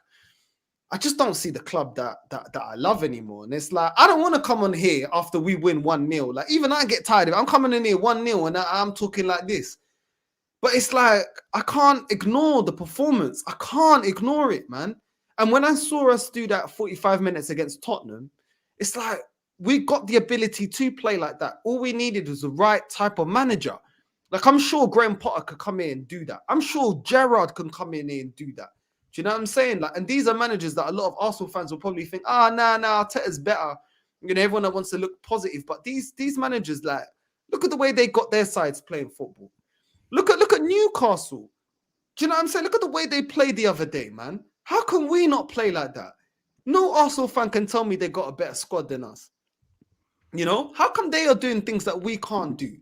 I just don't see the club that I love anymore. And it's like I don't want to come on here after we win 1-0. Like even I get tired of it. I'm coming in here 1-0 and I'm talking like this. But it's like I can't ignore the performance. I can't ignore it, man. And when I saw us do that 45 minutes against Tottenham, it's like we got the ability to play like that. All we needed was the right type of manager. Like, I'm sure Graham Potter could come in and do that. I'm sure Gerrard can come in here and do that. Do you know what I'm saying? Like, and these are managers that a lot of Arsenal fans will probably think, nah, Arteta's better. You know, everyone that wants to look positive. But these managers, like, look at the way they got their sides playing football. Look at Newcastle. Do you know what I'm saying? Look at the way they played the other day, man. How can we not play like that? No Arsenal fan can tell me they got a better squad than us. You know, how come they are doing things that we can't do?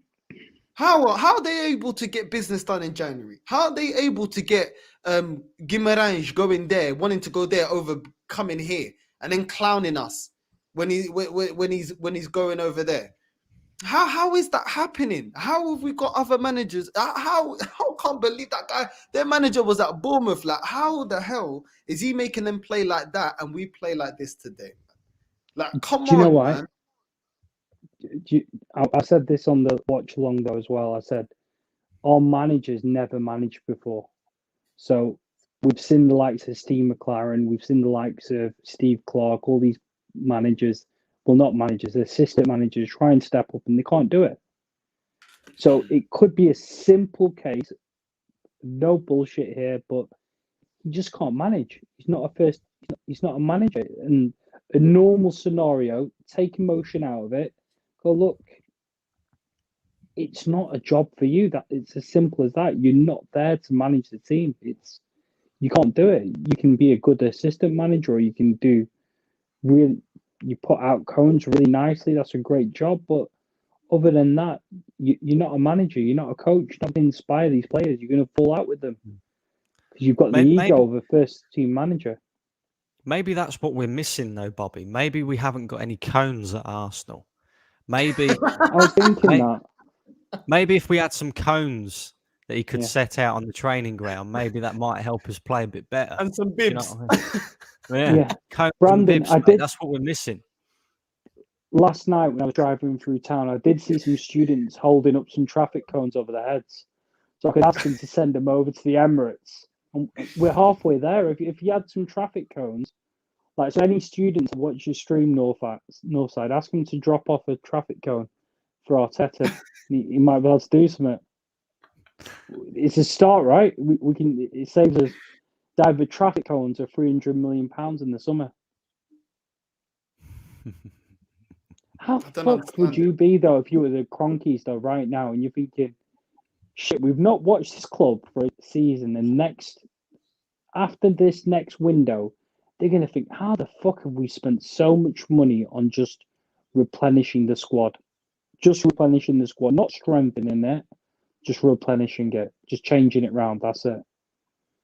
How are they able to get business done in January? How are they able to get Guimarães going there, wanting to go there over coming here, and then clowning us when he's going over there? How is that happening? How have we got other managers? How can't believe that guy? Their manager was at Bournemouth. Like, how the hell is he making them play like that and we play like this today? Like, come Do you know on, what? man. I said this on the watch along though as well. I said our managers never managed before, so we've seen the likes of Steve McLaren, we've seen the likes of Steve Clark, all these managers. Well, not managers, assistant managers try and step up and they can't do it. So it could be a simple case, no bullshit here, but he just can't manage. He's not a manager. And a normal scenario, take emotion out of it. Go, look, it's not a job for you. That it's as simple as that. You're not there to manage the team. You can't do it. You can be a good assistant manager, or you can do you put out cones really nicely. That's a great job. But other than that, you're not a manager. You're not a coach. You're not going to inspire these players. You're going to fall out with them because you've got the ego of a first team manager. Maybe that's what we're missing, though, Bobby. Maybe we haven't got any cones at Arsenal. Maybe I was thinking that. Maybe if we had some cones that he could set out on the training ground, maybe that might help us play a bit better. And some bibs. You know what I mean? Yeah. Cones Brandon, and bibs, mate, that's what we're missing. Last night when I was driving through town, I did see some students holding up some traffic cones over their heads. So I could ask them to send them over to the Emirates. And we're halfway there. If you had some traffic cones, like, so any students who watch your stream Northside, ask them to drop off a traffic cone for Arteta. He might be able to do something. It's a start, right? We can. It saves us. Dive traffic cones are £300 million in the summer. How fucked would you be though if you were the Cronkies though right now and you're thinking, shit, we've not watched this club for a season, and after this next window, they're gonna think, how the fuck have we spent so much money on just replenishing the squad? Just replenishing the squad, not strengthening it, just replenishing it, just changing it round. That's it.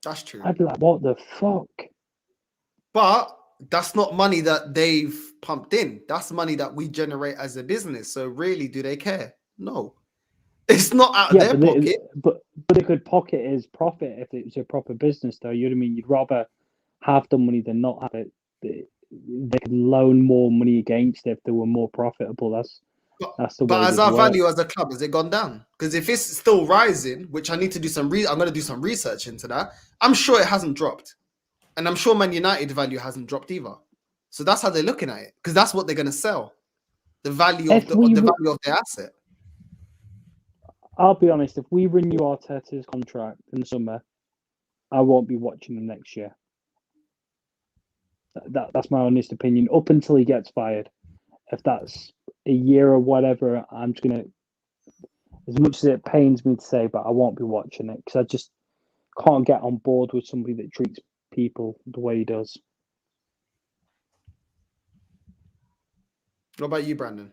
That's true. I'd be like, what the fuck? But that's not money that they've pumped in. That's money that we generate as a business. So really, do they care? No. It's not out of their pocket. But they could pocket it as profit if it was a proper business, though. You know what I mean? You'd rather have the money than not have it. They could loan more money against it if they were more profitable. That's the way. But as our value as a club, has it gone down? Because if it's still rising, which I need to do I'm going to do some research into that. I'm sure it hasn't dropped. And I'm sure Man United value hasn't dropped either. So that's how they're looking at it. Because that's what they're going to sell. The value of value of their asset. I'll be honest, if we renew Arteta's contract in the summer, I won't be watching him next year. That's my honest opinion. Up until he gets fired. If that's a year or whatever, I'm just going to, as much as it pains me to say, but I won't be watching it because I just can't get on board with somebody that treats people the way he does. What about you, Brandon?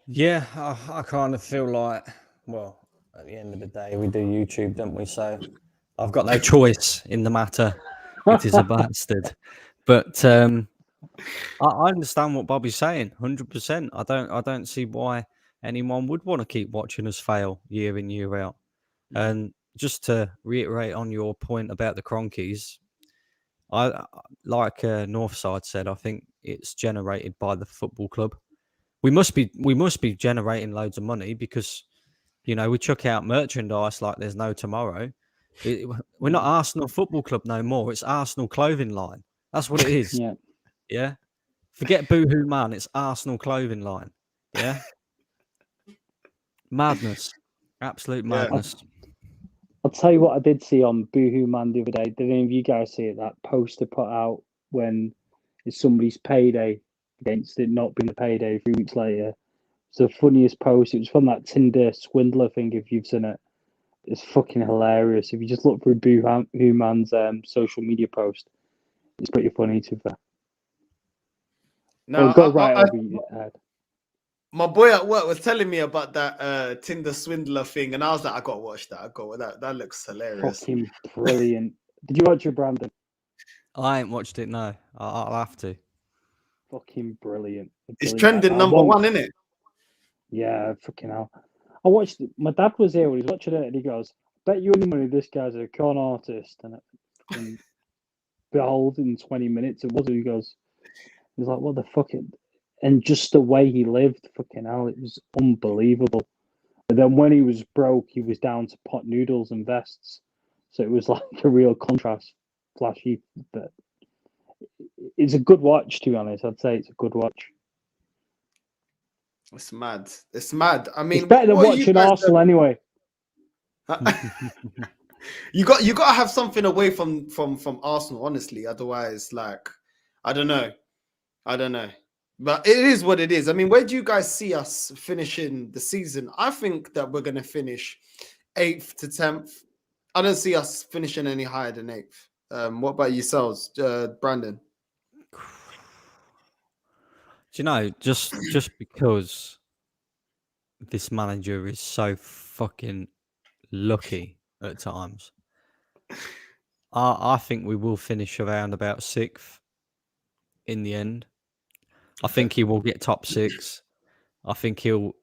Yeah, I kind of feel like, well, at the end of the day, we do YouTube, don't we? So I've got no choice in the matter. It is a bastard. But I understand what Bobby's saying, 100%. I don't see why anyone would want to keep watching us fail year in, year out. And just to reiterate on your point about the Cronkies, like Northside said, I think it's generated by the football club. We must be generating loads of money because, you know, we chuck out merchandise like there's no tomorrow. We're not Arsenal Football Club no more. It's Arsenal Clothing Line. That's what it is. Yeah. Forget Boohoo Man. It's Arsenal Clothing Line. Yeah. Madness. Absolute Yeah. madness. I'll tell you what I did see on Boohoo Man the other day. Did any of you guys see it? That poster put out when it's somebody's payday against it not being a payday 3 weeks later. It's the funniest post. It was from that Tinder swindler thing, if you've seen it. It's fucking hilarious. If you just look through Boohoo Man's social media post, it's pretty funny to be fair. No, Go right over your head. my boy at work was telling me about that Tinder swindler thing, and I was like, I gotta watch that. That looks hilarious. Fucking brilliant. Did you watch it, Brandon? I ain't watched it, no. I'll have to. Fucking brilliant. It's Brilliant. trending number one, isn't it? Yeah, fucking hell. I watched it. My dad was here when he was watching it, and he goes, "Bet you any money this guy's a con artist." And behold, in 20 minutes, it was. He goes, he's like, "What the fuck?" And just the way he lived, fucking hell, it was unbelievable. But then when he was broke, he was down to pot noodles and vests. So it was like a real contrast, flashy. But it's a good watch, to be honest. I'd say it's a good watch. It's mad. It's mad. I mean, It's better than watching Arsenal anyway. You got to have something away from Arsenal, honestly. Otherwise, like, I don't know. But it is what it is. I mean, where do you guys see us finishing the season? I think that we're going to finish 8th to 10th. I don't see us finishing any higher than 8th. What about yourselves, Brandon? Do you know, just because this manager is so fucking lucky at times, I think we will finish around about 6th in the end. I think he will get top 6. I think he'll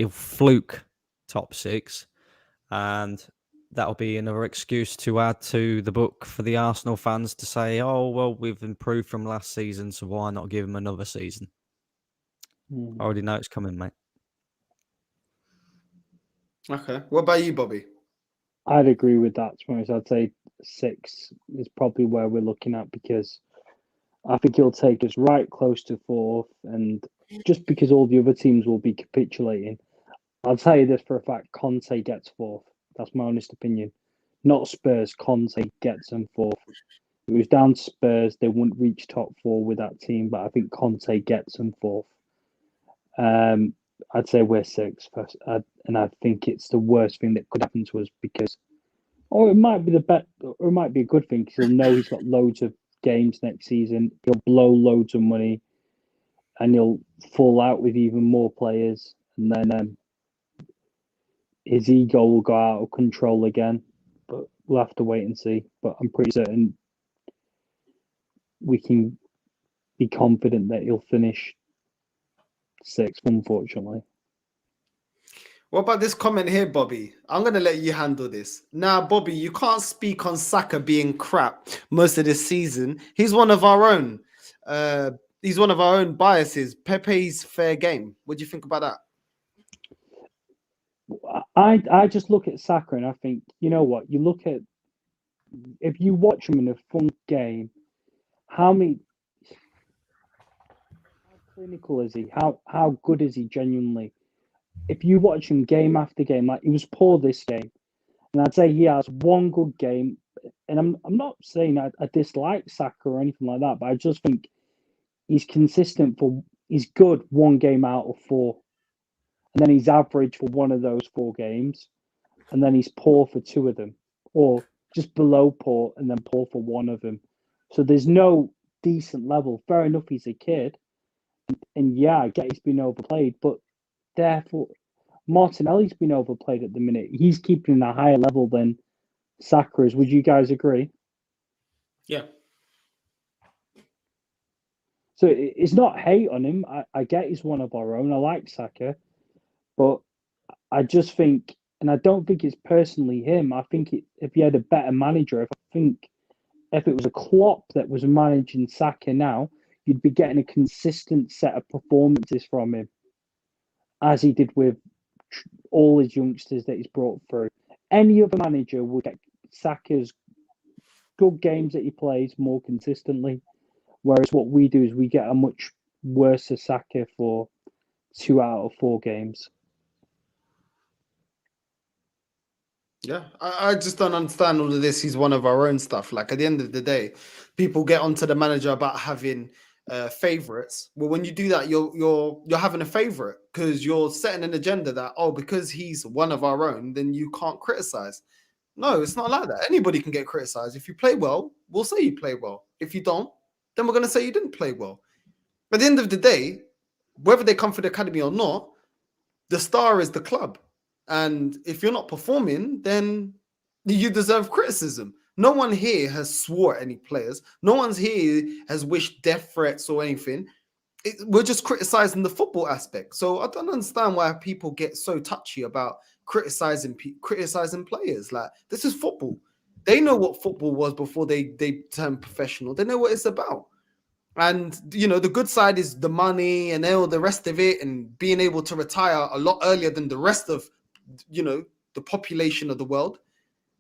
fluke top 6, and that'll be another excuse to add to the book for the Arsenal fans to say, "Oh well, we've improved from last season, so why not give him another season?" I already know it's coming, mate. Okay. What about you, Bobby? I'd agree with that. To be honest, I'd say 6 is probably where we're looking at, because I think he'll take us right close to 4th, and just because all the other teams will be capitulating, I'll tell you this for a fact: Conte gets 4th. That's my honest opinion. Not Spurs. Conte gets them 4th. If it was down to Spurs, they wouldn't reach top 4 with that team, but I think Conte gets them 4th. I'd say we're 6th, and I think it's the worst thing that could happen to us, because, or it might be or it might be a good thing, because he'll know he's got loads of games next season. He'll blow loads of money, and he'll fall out with even more players, and then his ego will go out of control again. But we'll have to wait and see. But I'm pretty certain we can be confident that he'll finish 6th, unfortunately. What about this comment here, Bobby? I'm going to let you handle this. Now, Bobby, you can't speak on Saka being crap most of this season. He's one of our own. He's one of our own biases. Pepe's fair game. What do you think about that? I just look at Saka and I think, you know what? You look at, if you watch him in a fun game, how clinical is he? How good is he genuinely? If you watch him game after game, like he was poor this game, and I'd say he has one good game. And I'm not saying I dislike Saka or anything like that, but I just think he's consistent he's good one game out of 4, and then he's average for one of those 4 games, and then he's poor for 2 of them, or just below poor and then poor for 1 of them. So there's no decent level. Fair enough, he's a kid, and yeah, I get he's been overplayed, but therefore Martinelli's been overplayed at the minute. He's keeping a higher level than Saka is. Would you guys agree? Yeah. So it's not hate on him. I get he's one of our own. I like Saka, but I just think, and I don't think it's personally him. I think if he had a better manager, if it was a Klopp that was managing Saka now, you'd be getting a consistent set of performances from him, as he did with all his youngsters that he's brought through. Any other manager would get Saka's good games that he plays more consistently, whereas what we do is we get a much worse Saka for 2 out of 4 games. Yeah, I just don't understand all of this. He's one of our own stuff. Like at the end of the day, people get onto the manager about having favorites. Well, when you do that, you're having a favorite because you're setting an agenda that because he's one of our own, then you can't criticize. No, it's not like that. Anybody can get criticized. If you play well, we'll say you play well. If you don't, then we're gonna say you didn't play well. At the end of the day, whether they come for the academy or not, the star is the club. And if you're not performing, then you deserve criticism. No one here has swore at any players. No one's here has wished death threats or anything. We're just criticizing the football aspect. So I don't understand why people get so touchy about criticizing players. Like, this is football. They know what football was before they turned professional. They know what it's about. And, the good side is the money and all the rest of it and being able to retire a lot earlier than the rest of, the population of the world.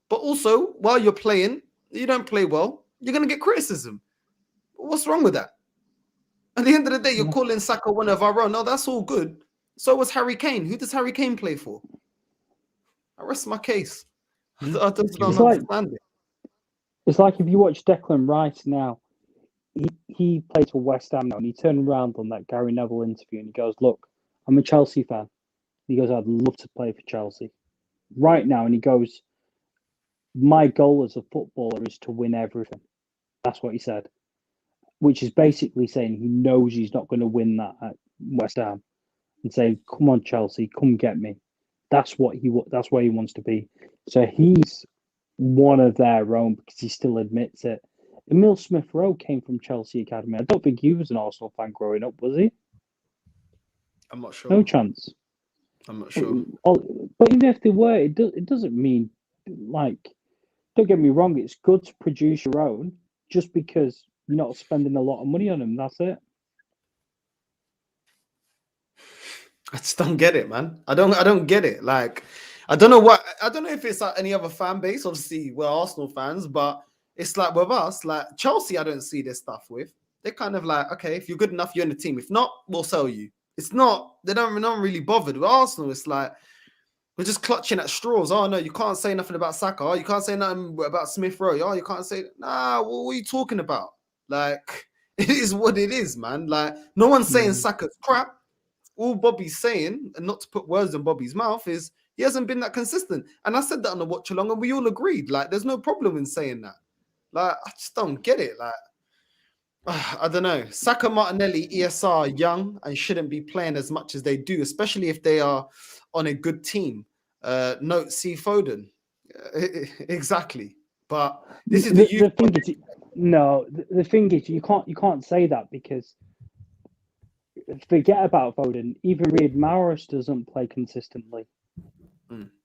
But also, while you're playing, you don't play well, you're going to get criticism. What's wrong with that? At the end of the day, you're calling Saka one of our own. No, that's all good. So was Harry Kane. Who does Harry Kane play for? I rest my case. I don't understand it. It's like if you watch Declan Rice now, he plays for West Ham now, and he turned around on that Gary Neville interview and he goes, "Look, I'm a Chelsea fan." He goes, "I'd love to play for Chelsea right now." And he goes, "My goal as a footballer is to win everything." That's what he said, which is basically saying he knows he's not going to win that at West Ham, and saying, "Come on, Chelsea, come get me." That's where he wants to be. So he's one of their own because he still admits it. Emil Smith-Rowe came from Chelsea Academy. I don't think he was an Arsenal fan growing up, was he? I'm not sure. No chance. I'm not sure. But even if they were, it doesn't mean, like, don't get me wrong, it's good to produce your own just because you're not spending a lot of money on them. That's it. I just don't get it, man. I don't get it. Like, I don't know if it's like any other fan base. Obviously, we're Arsenal fans, but it's like with us, like Chelsea, I don't see this stuff with. They're kind of like, okay, if you're good enough, you're in the team. If not, we'll sell you. It's not, they're not really bothered. With Arsenal, it's like, we're just clutching at straws. Oh, no, you can't say nothing about Saka. Oh, you can't say nothing about Smith-Rowe. Oh, you can't say, nah, what are you talking about? Like, it is what it is, man. Like, no one's saying Saka's crap. All Bobby's saying, and not to put words in Bobby's mouth, is he hasn't been that consistent. And I said that on the watch along, and we all agreed. Like, there's no problem in saying that. Like, I just don't get it. Like, I don't know. Saka, Martinelli, ESR, young and shouldn't be playing as much as they do, especially if they are on a good team. Note C Foden. Exactly. But this is the thing is, no. The thing is, you can't say that because forget about Foden. Even Riyad Mahrez doesn't play consistently.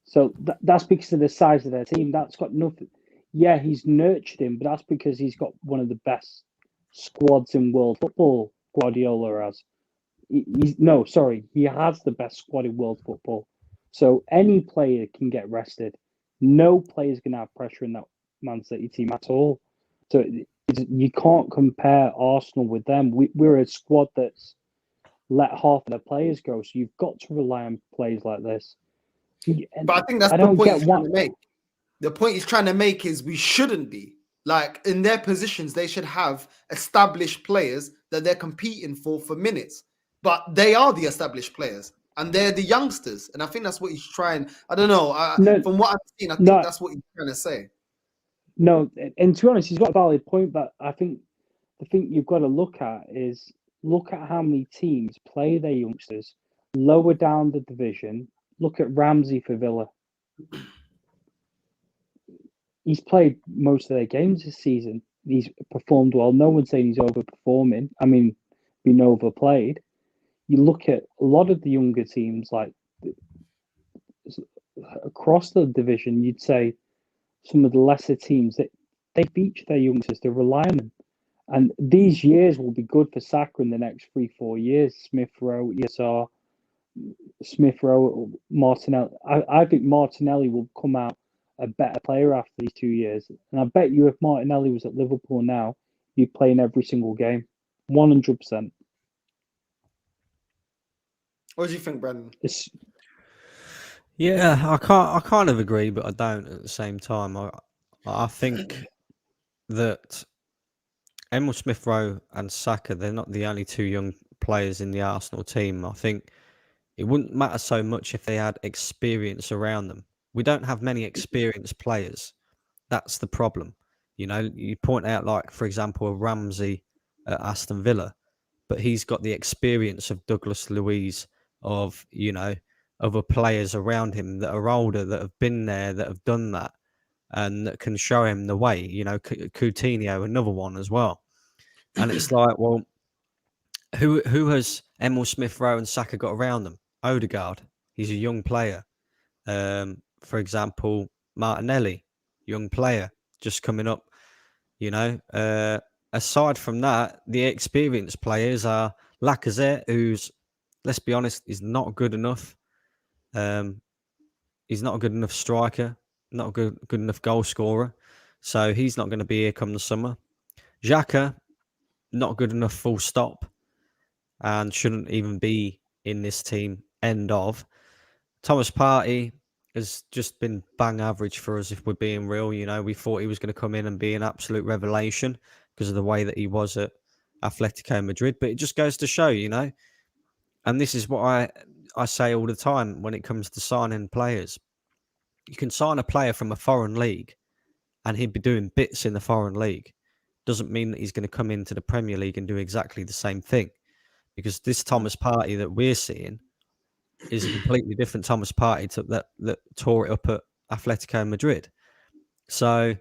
So that's because of the size of their team. That's got nothing. Yeah, he's nurtured him, but that's because he's got one of the best squads in world football. Guardiola has. He has the best squad in world football. So any player can get rested. No player is going to have pressure in that Man City team at all. So you can't compare Arsenal with them. We're a squad that's let half of their players go. So you've got to rely on players like this. But I think that's the point he's trying to make. The point he's trying to make is we shouldn't be. Like, in their positions, they should have established players that they're competing for minutes. But they are the established players. And they're the youngsters. And I think that's what he's trying. I don't know. From what I've seen, I think that's what he's trying to say. No, and to be honest, he's got a valid point. But I think the thing you've got to look at is look at how many teams play their youngsters lower down the division. Look at Ramsey for Villa. He's played most of their games this season. He's performed well. No one's saying he's overperforming. I mean, being overplayed. You look at a lot of the younger teams, like across the division, you'd say some of the lesser teams that they feature their youngsters, they rely on them. And these years will be good for Saka in the next 3-4 years. Smith-Rowe, ESR, Smith-Rowe, Martinelli. I think Martinelli will come out a better player after these 2 years. And I bet you if Martinelli was at Liverpool now, he'd play in every single game. 100%. What do you think, Brandon? Yeah, I kind of agree, but I don't at the same time. I think that Emil Smith Rowe and Saka, they're not the only two young players in the Arsenal team. I think it wouldn't matter so much if they had experience around them. We don't have many experienced players. That's the problem. You know, you point out, like, for example, a Ramsey at Aston Villa, but he's got the experience of Douglas Luiz, of, you know, other players around him that are older, that have been there, that have done that, and that can show him the way. You know, Coutinho, another one as well. And it's like, well, who has Emil Smith Rowe and Saka got around them? Odegaard, he's a young player. For example, Martinelli, young player, just coming up. You know, aside from that, the experienced players are Lacazette, who's, let's be honest, is not good enough. He's not a good enough striker, not a good enough goal scorer. So he's not going to be here come the summer. Xhaka, not good enough full stop, and shouldn't even be in this team, end of. Thomas Partey has just been bang average for us, if we're being real. You know, we thought he was going to come in and be an absolute revelation because of the way that he was at Atletico Madrid. But it just goes to show, you know, and this is what I say all the time when it comes to signing players. You can sign a player from a foreign league and he'd be doing bits in the foreign league. Doesn't mean that he's going to come into the Premier League and do exactly the same thing. Because this Thomas Partey that we're seeing is a completely different Thomas Partey that tore it up at Atletico Madrid. So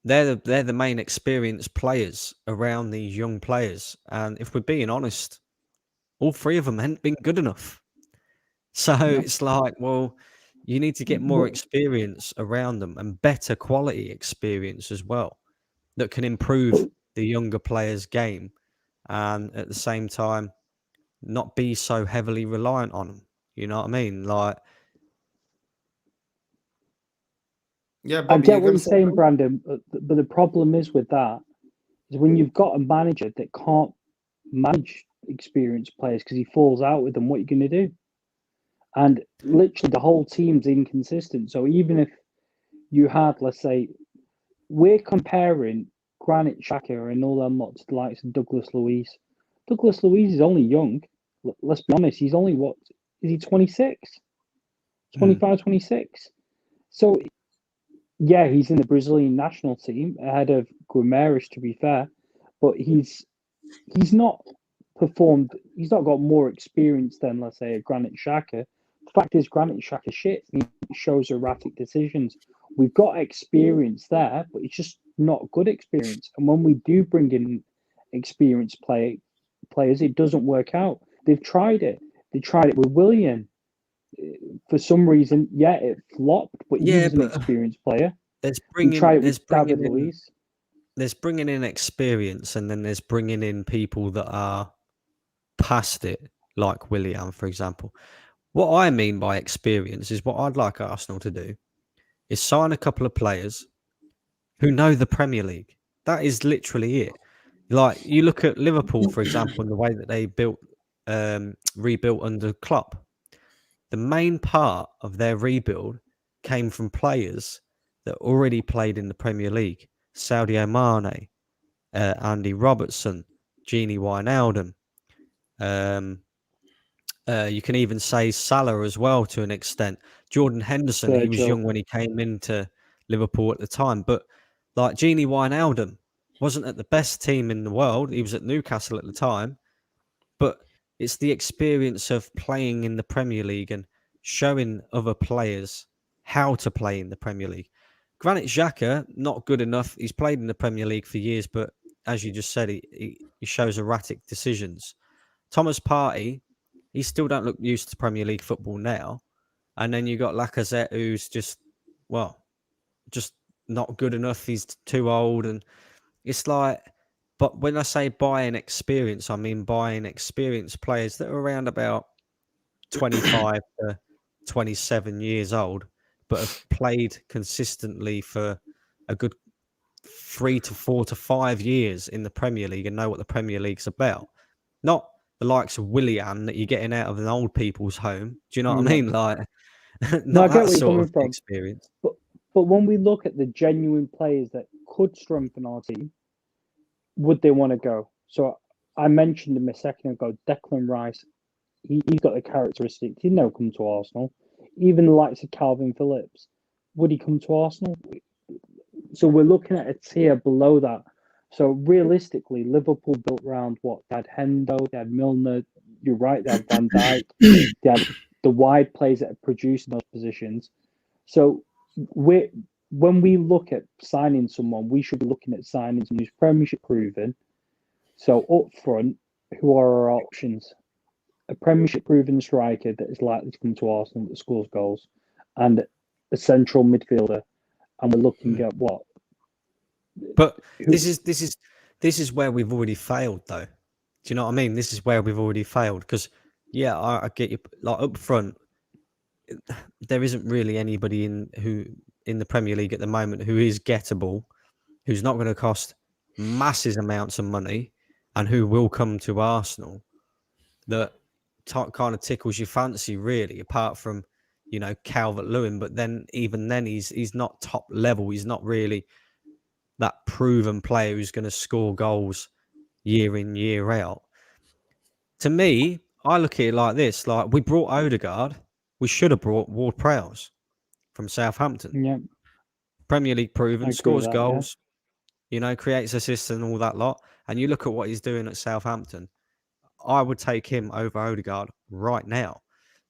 they're the main experienced players around these young players. And if we're being honest, all three of them hadn't been good enough. So it's like, well, you need to get more experience around them and better quality experience as well that can improve the younger players' game, and at the same time not be so heavily reliant on them. You know what I mean? Like, Yeah, I Bobby, get you're what going you're to say saying, something? Brandon, but the problem is with that is when you've got a manager that can't manage experienced players because he falls out with them, what are you going to do? And literally the whole team's inconsistent. So even if you had, let's say, we're comparing Granit Xhaka and all them lots to the likes of Douglas Luiz. Douglas Luiz is only young. Let's be honest, he's only what? Is he 26? 25, 26? So, yeah, he's in the Brazilian national team ahead of Guimaraes, to be fair, but he's not performed. He's not got more experience than, let's say, a Granit Xhaka. The fact is, Granit Xhaka shit. He shows erratic decisions. We've got experience there, but it's just not good experience. And when we do bring in experienced players, it doesn't work out. They've tried it. They tried it with William. For some reason, yeah, it flopped, but he yeah, was an but experienced player. there's We tried bringing it with David Luiz. there's bringing in experience, and then there's bringing in people that are past it, like Willian, for example. What I mean by experience is what I'd like Arsenal to do is sign a couple of players who know the Premier League. That is literally it. Like, you look at Liverpool, for example, and the way that they rebuilt under Klopp. The main part of their rebuild came from players that already played in the Premier League. Sadio Mane, Andy Robertson, Gini Wijnaldum. You can even say Salah as well to an extent. Jordan Henderson, he was young when he came into Liverpool at the time. But like, Gini Wijnaldum wasn't at the best team in the world. He was at Newcastle at the time. But it's the experience of playing in the Premier League and showing other players how to play in the Premier League. Granit Xhaka, not good enough. He's played in the Premier League for years, but as you just said, he shows erratic decisions. Thomas Partey, he still don't look used to Premier League football now. And then you got Lacazette, who's just not good enough. He's too old. And it's like, but when I say buying experience, I mean buying experienced players that are around about 25 to 27 years old, but have played consistently for a good 3 to 4 to 5 years in the Premier League and know what the Premier League's about. Not the likes of Willian that you're getting out of an old people's home. Do you know what I mean? Like, not I get that what you're sort coming of from. experience. But when we look at the genuine players that could strengthen our team, would they want to go? So I mentioned him a second ago, Declan Rice. He's got the characteristics. He'd never come to Arsenal. Even the likes of Calvin Phillips, would he come to Arsenal? So we're looking at a tier below that. So realistically, Liverpool built round what? They had Hendo, they had Milner. You're right, they had Van Dijk. They had the wide players that have produced in those positions. So when we look at signing someone, we should be looking at signing someone who's Premiership proven. So up front, who are our options? A Premiership proven striker that is likely to come to Arsenal that scores goals, and a central midfielder. And we're looking at what? But this is where we've already failed, though. Do you know what I mean? This is where we've already failed because, yeah, I get you. Like up front, there isn't really anybody in the Premier League at the moment who is gettable, who's not going to cost massive amounts of money, and who will come to Arsenal that kind of tickles your fancy, really. Apart from, Calvert-Lewin, but then even then he's not top level. He's not really that proven player who's going to score goals year in, year out. To me, I look at it like this: like we brought Odegaard, we should have brought Ward-Prowse from Southampton. Yeah, Premier League I proven, agree scores with that, goals, creates assists and all that lot. And you look at what he's doing at Southampton. I would take him over Odegaard right now,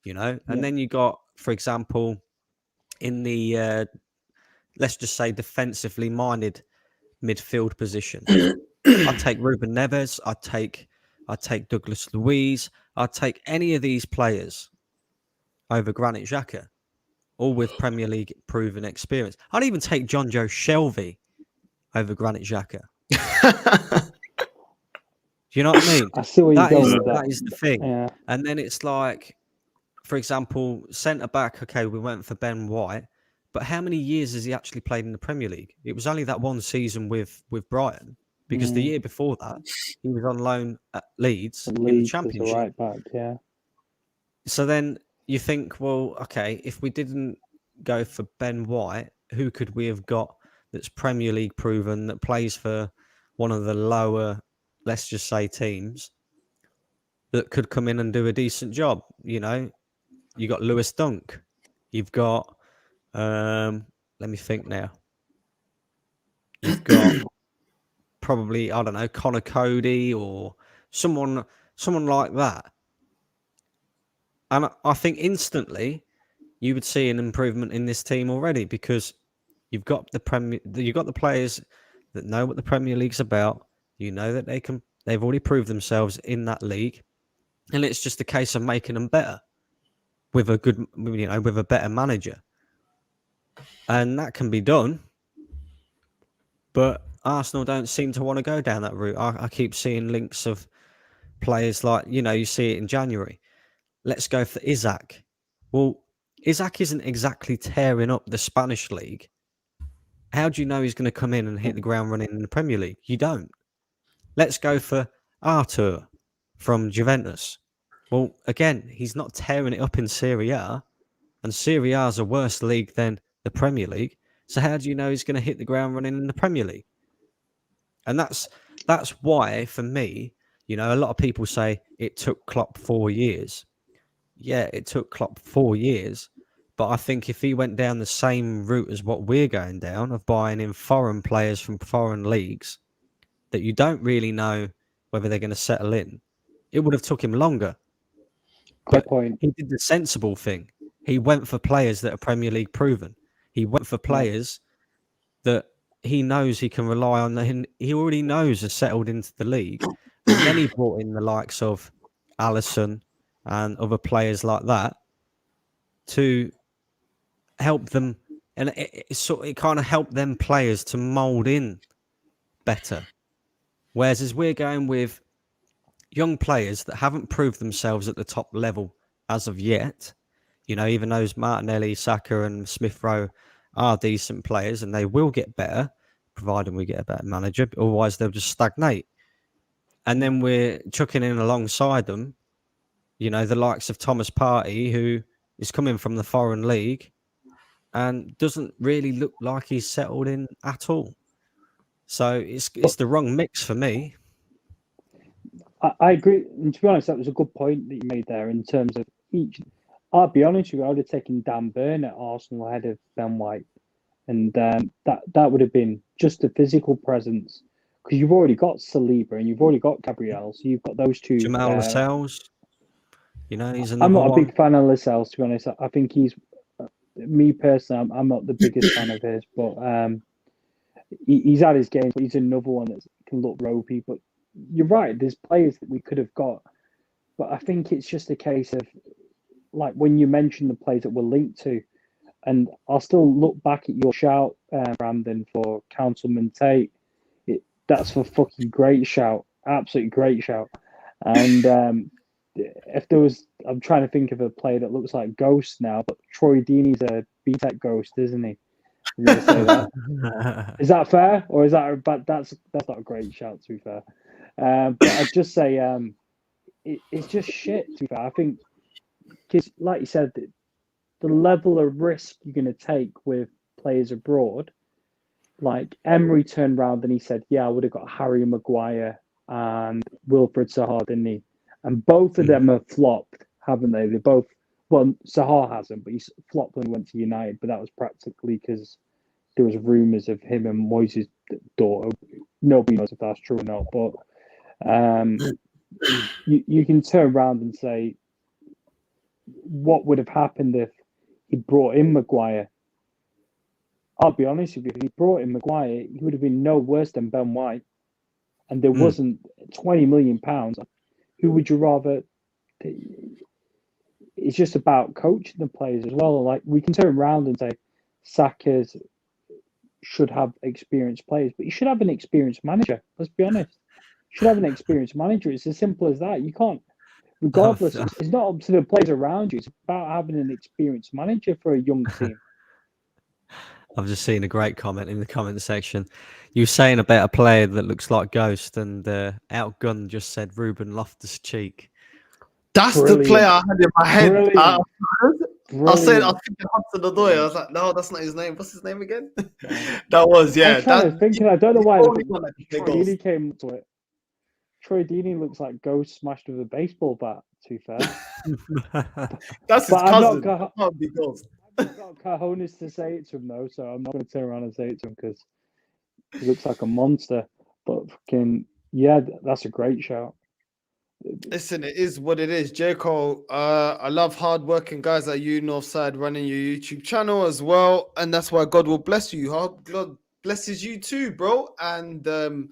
And then you got, for example, in the let's just say defensively minded midfield positions. I'd take Ruben Neves. I'd take Douglas Luiz. I'd take any of these players over Granit Xhaka, all with Premier League proven experience. I'd even take John Joe Shelvey over Granit Xhaka. Do you know what I mean? I see where you're going with that is the thing. Yeah. And then it's like, for example, centre back. Okay, we went for Ben White, but how many years has he actually played in the Premier League? It was only that one season with Brighton, because the year before that he was on loan at Leeds in the Championship. As a right back, yeah. So then you think, well, okay, if we didn't go for Ben White, who could we have got that's Premier League proven, that plays for one of the lower, let's just say, teams, that could come in and do a decent job? You got Lewis Dunk. You've got, let me think now. You've got probably, I don't know, Connor Cody or someone like that. And I think instantly you would see an improvement in this team already, because you've got the players that know what the Premier League's about. You know that they've already proved themselves in that league, and it's just a case of making them better with with a better manager. And that can be done, but Arsenal don't seem to want to go down that route. I keep seeing links of players like, you see it in January. Let's go for Isaac. Well, Isaac isn't exactly tearing up the Spanish league. How do you know he's going to come in and hit the ground running in the Premier League? You don't. Let's go for Artur from Juventus. Well, again, he's not tearing it up in Serie A, and Serie A is a worse league than the Premier League. So how do you know he's going to hit the ground running in the Premier League? And that's why, for me, a lot of people say it took Klopp 4 years. Yeah, it took Klopp 4 years. But I think if he went down the same route as what we're going down, of buying in foreign players from foreign leagues that you don't really know whether they're going to settle in, it would have took him longer. Good point. He did the sensible thing. He went for players that are Premier League proven. He went for players that he knows he can rely on. He already knows are settled into the league. And then he brought in the likes of Alisson and other players like that to help them. And it kind of helped them players to mould in better. Whereas as we're going with young players that haven't proved themselves at the top level as of yet, even those Martinelli, Saka and Smith Rowe are decent players, and they will get better, providing we get a better manager. Otherwise, they'll just stagnate. And then we're chucking in alongside them, the likes of Thomas Partey, who He's coming from the foreign league and doesn't really look like he's settled in at all. So it's the wrong mix for me. I agree. And to be honest, that was a good point that you made there in terms of each. I'll be honest with you, I would have taken Dan Burn at Arsenal ahead of Ben White. And that would have been just a physical presence because you've already got Saliba and you've already got Gabriel. So you've got those two. Jamal Lascelles, he's another I'm not one. a big fan of Lascelles, to be honest. I think me personally, I'm not the biggest fan of his, but he's had his games, but he's another one that can look ropey. But you're right, there's players that we could have got. But I think it's just a case of, like, when you mention the players that we're linked to, and I'll still look back at your shout, Brandon, for Councilman Tate. That's a fucking great shout. Absolutely great shout. And if there was, I'm trying to think of a player that looks like Ghost now, but Troy Deeney's a BTEC Ghost, isn't he? I'm going to say that. Is that fair? Or is that, but that's not a great shout, to be fair. But I'd just say it's just shit, to be fair. I think, because like you said, the level of risk you're going to take with players abroad, like Emery turned around and he said, yeah, I would have got Harry Maguire and Wilfred Zaha, didn't he? And both of them have flopped, haven't they? They both, well, Zaha hasn't, but he's flopped when he went to United, but that was practically because there was rumours of him and Moyes' daughter. Nobody knows if that's true or not, but you can turn around and say, what would have happened if he brought in Maguire? I'll be honest with you, if he brought in Maguire, he would have been no worse than Ben White. And there wasn't £20 million. Who would you rather? It's just about coaching the players as well. Like, we can turn around and say Saka should have experienced players, but you should have an experienced manager. Let's be honest. You should have an experienced manager. It's as simple as that. You can't, regardless, it's not up to the players around you. It's about having an experienced manager for a young team. I've just seen a great comment in the comment section. You were saying about a player that looks like Ghost, and Outgun just said Ruben Loftus-Cheek. That's the player I had in my head. I said, I was thinking Hudson-Odoi. I was like, no, that's not his name. What's his name again? That was, yeah. I was trying to think, I don't know why Troy Deeney came to it. Troy Deeney looks like Ghost smashed with a baseball bat, to be fair. That's his cousin. Can't be Ghost. I've got cojones to say it to him, though, so I'm not going to turn around and say it to him because he looks like a monster. But fucking, yeah, that's a great shout. Listen, it is what it is. J. Cole, I love hard-working guys like you, Northside, running your YouTube channel as well. And that's why God will bless you. God blesses you too, bro. And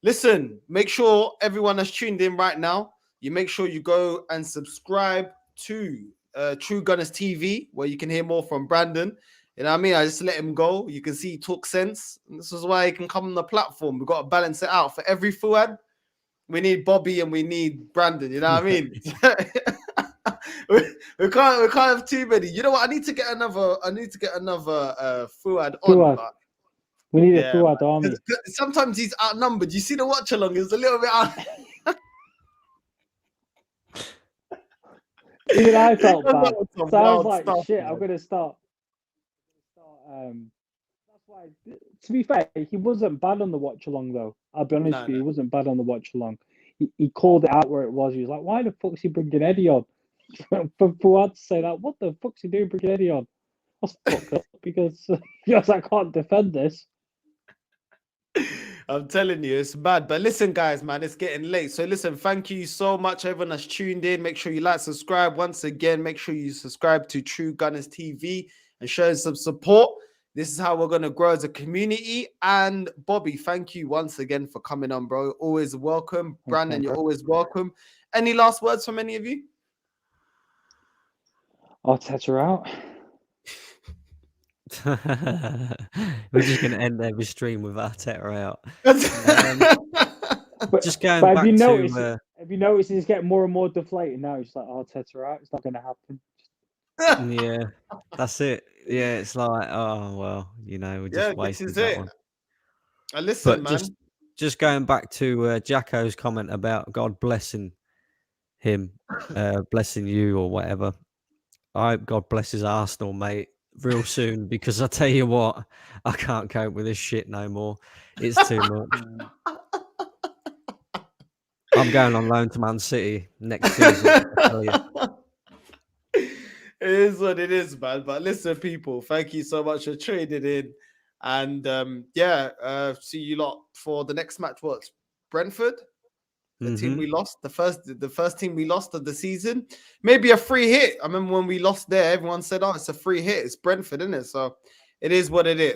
listen, make sure everyone that's tuned in right now, you make sure you go and subscribe to True Gunners TV, where you can hear more from Brandon. You know what I mean? I just let him go. You can see he talks sense. And this is why he can come on the platform. We've got to balance it out. For every Fuad, we need Bobby and we need Brandon. You know what I mean? we can't have too many. You know what? I need to get another Fuad on. But we need a Fuad army. Sometimes he's outnumbered. You see the watch along, it's a little bit out. Even I felt bad. So I was like, shit, I'm going to start. That's why, to be fair, he wasn't bad on the watch along, though. I'll be honest with you, he wasn't bad on the watch along. He called it out where it was. He was like, why the fuck's he bringing Eddie on? For Fuad to say that, what the fuck's he doing bringing Eddie on? I was fucked up because I can't defend this. I'm telling you, it's bad. But listen, guys, man, it's getting late. So listen, thank you so much, everyone that's tuned in. Make sure you like, subscribe. Once again, make sure you subscribe to True Gunners TV and show some support. This is how we're going to grow as a community. And Bobby, thank you once again for coming on, bro. Always welcome. Brandon, you're always welcome. Any last words from any of you? Arteta out. We're just going to end every stream with Arteta out. Just going back to... have you noticed he's getting more and more deflated now? He's like, Arteta out. It's not going to happen. Yeah, that's it. Yeah, it's like, oh, well, we're just wasting that one. Listen, but man. Just going back to Jacko's comment about God blessing him, blessing you or whatever. I hope God blesses Arsenal, mate, real soon, because I tell you what, I can't cope with this shit no more. It's too much. I'm going on loan to Man City next season. I tell you. It is what it is, man. But listen, people, thank you so much for trading in. And see you lot for the next match. What's Brentford? The team we lost, the first team we lost of the season. Maybe a free hit. I remember when we lost there, everyone said, "Oh, it's a free hit. It's Brentford, isn't it?" So it is what it is.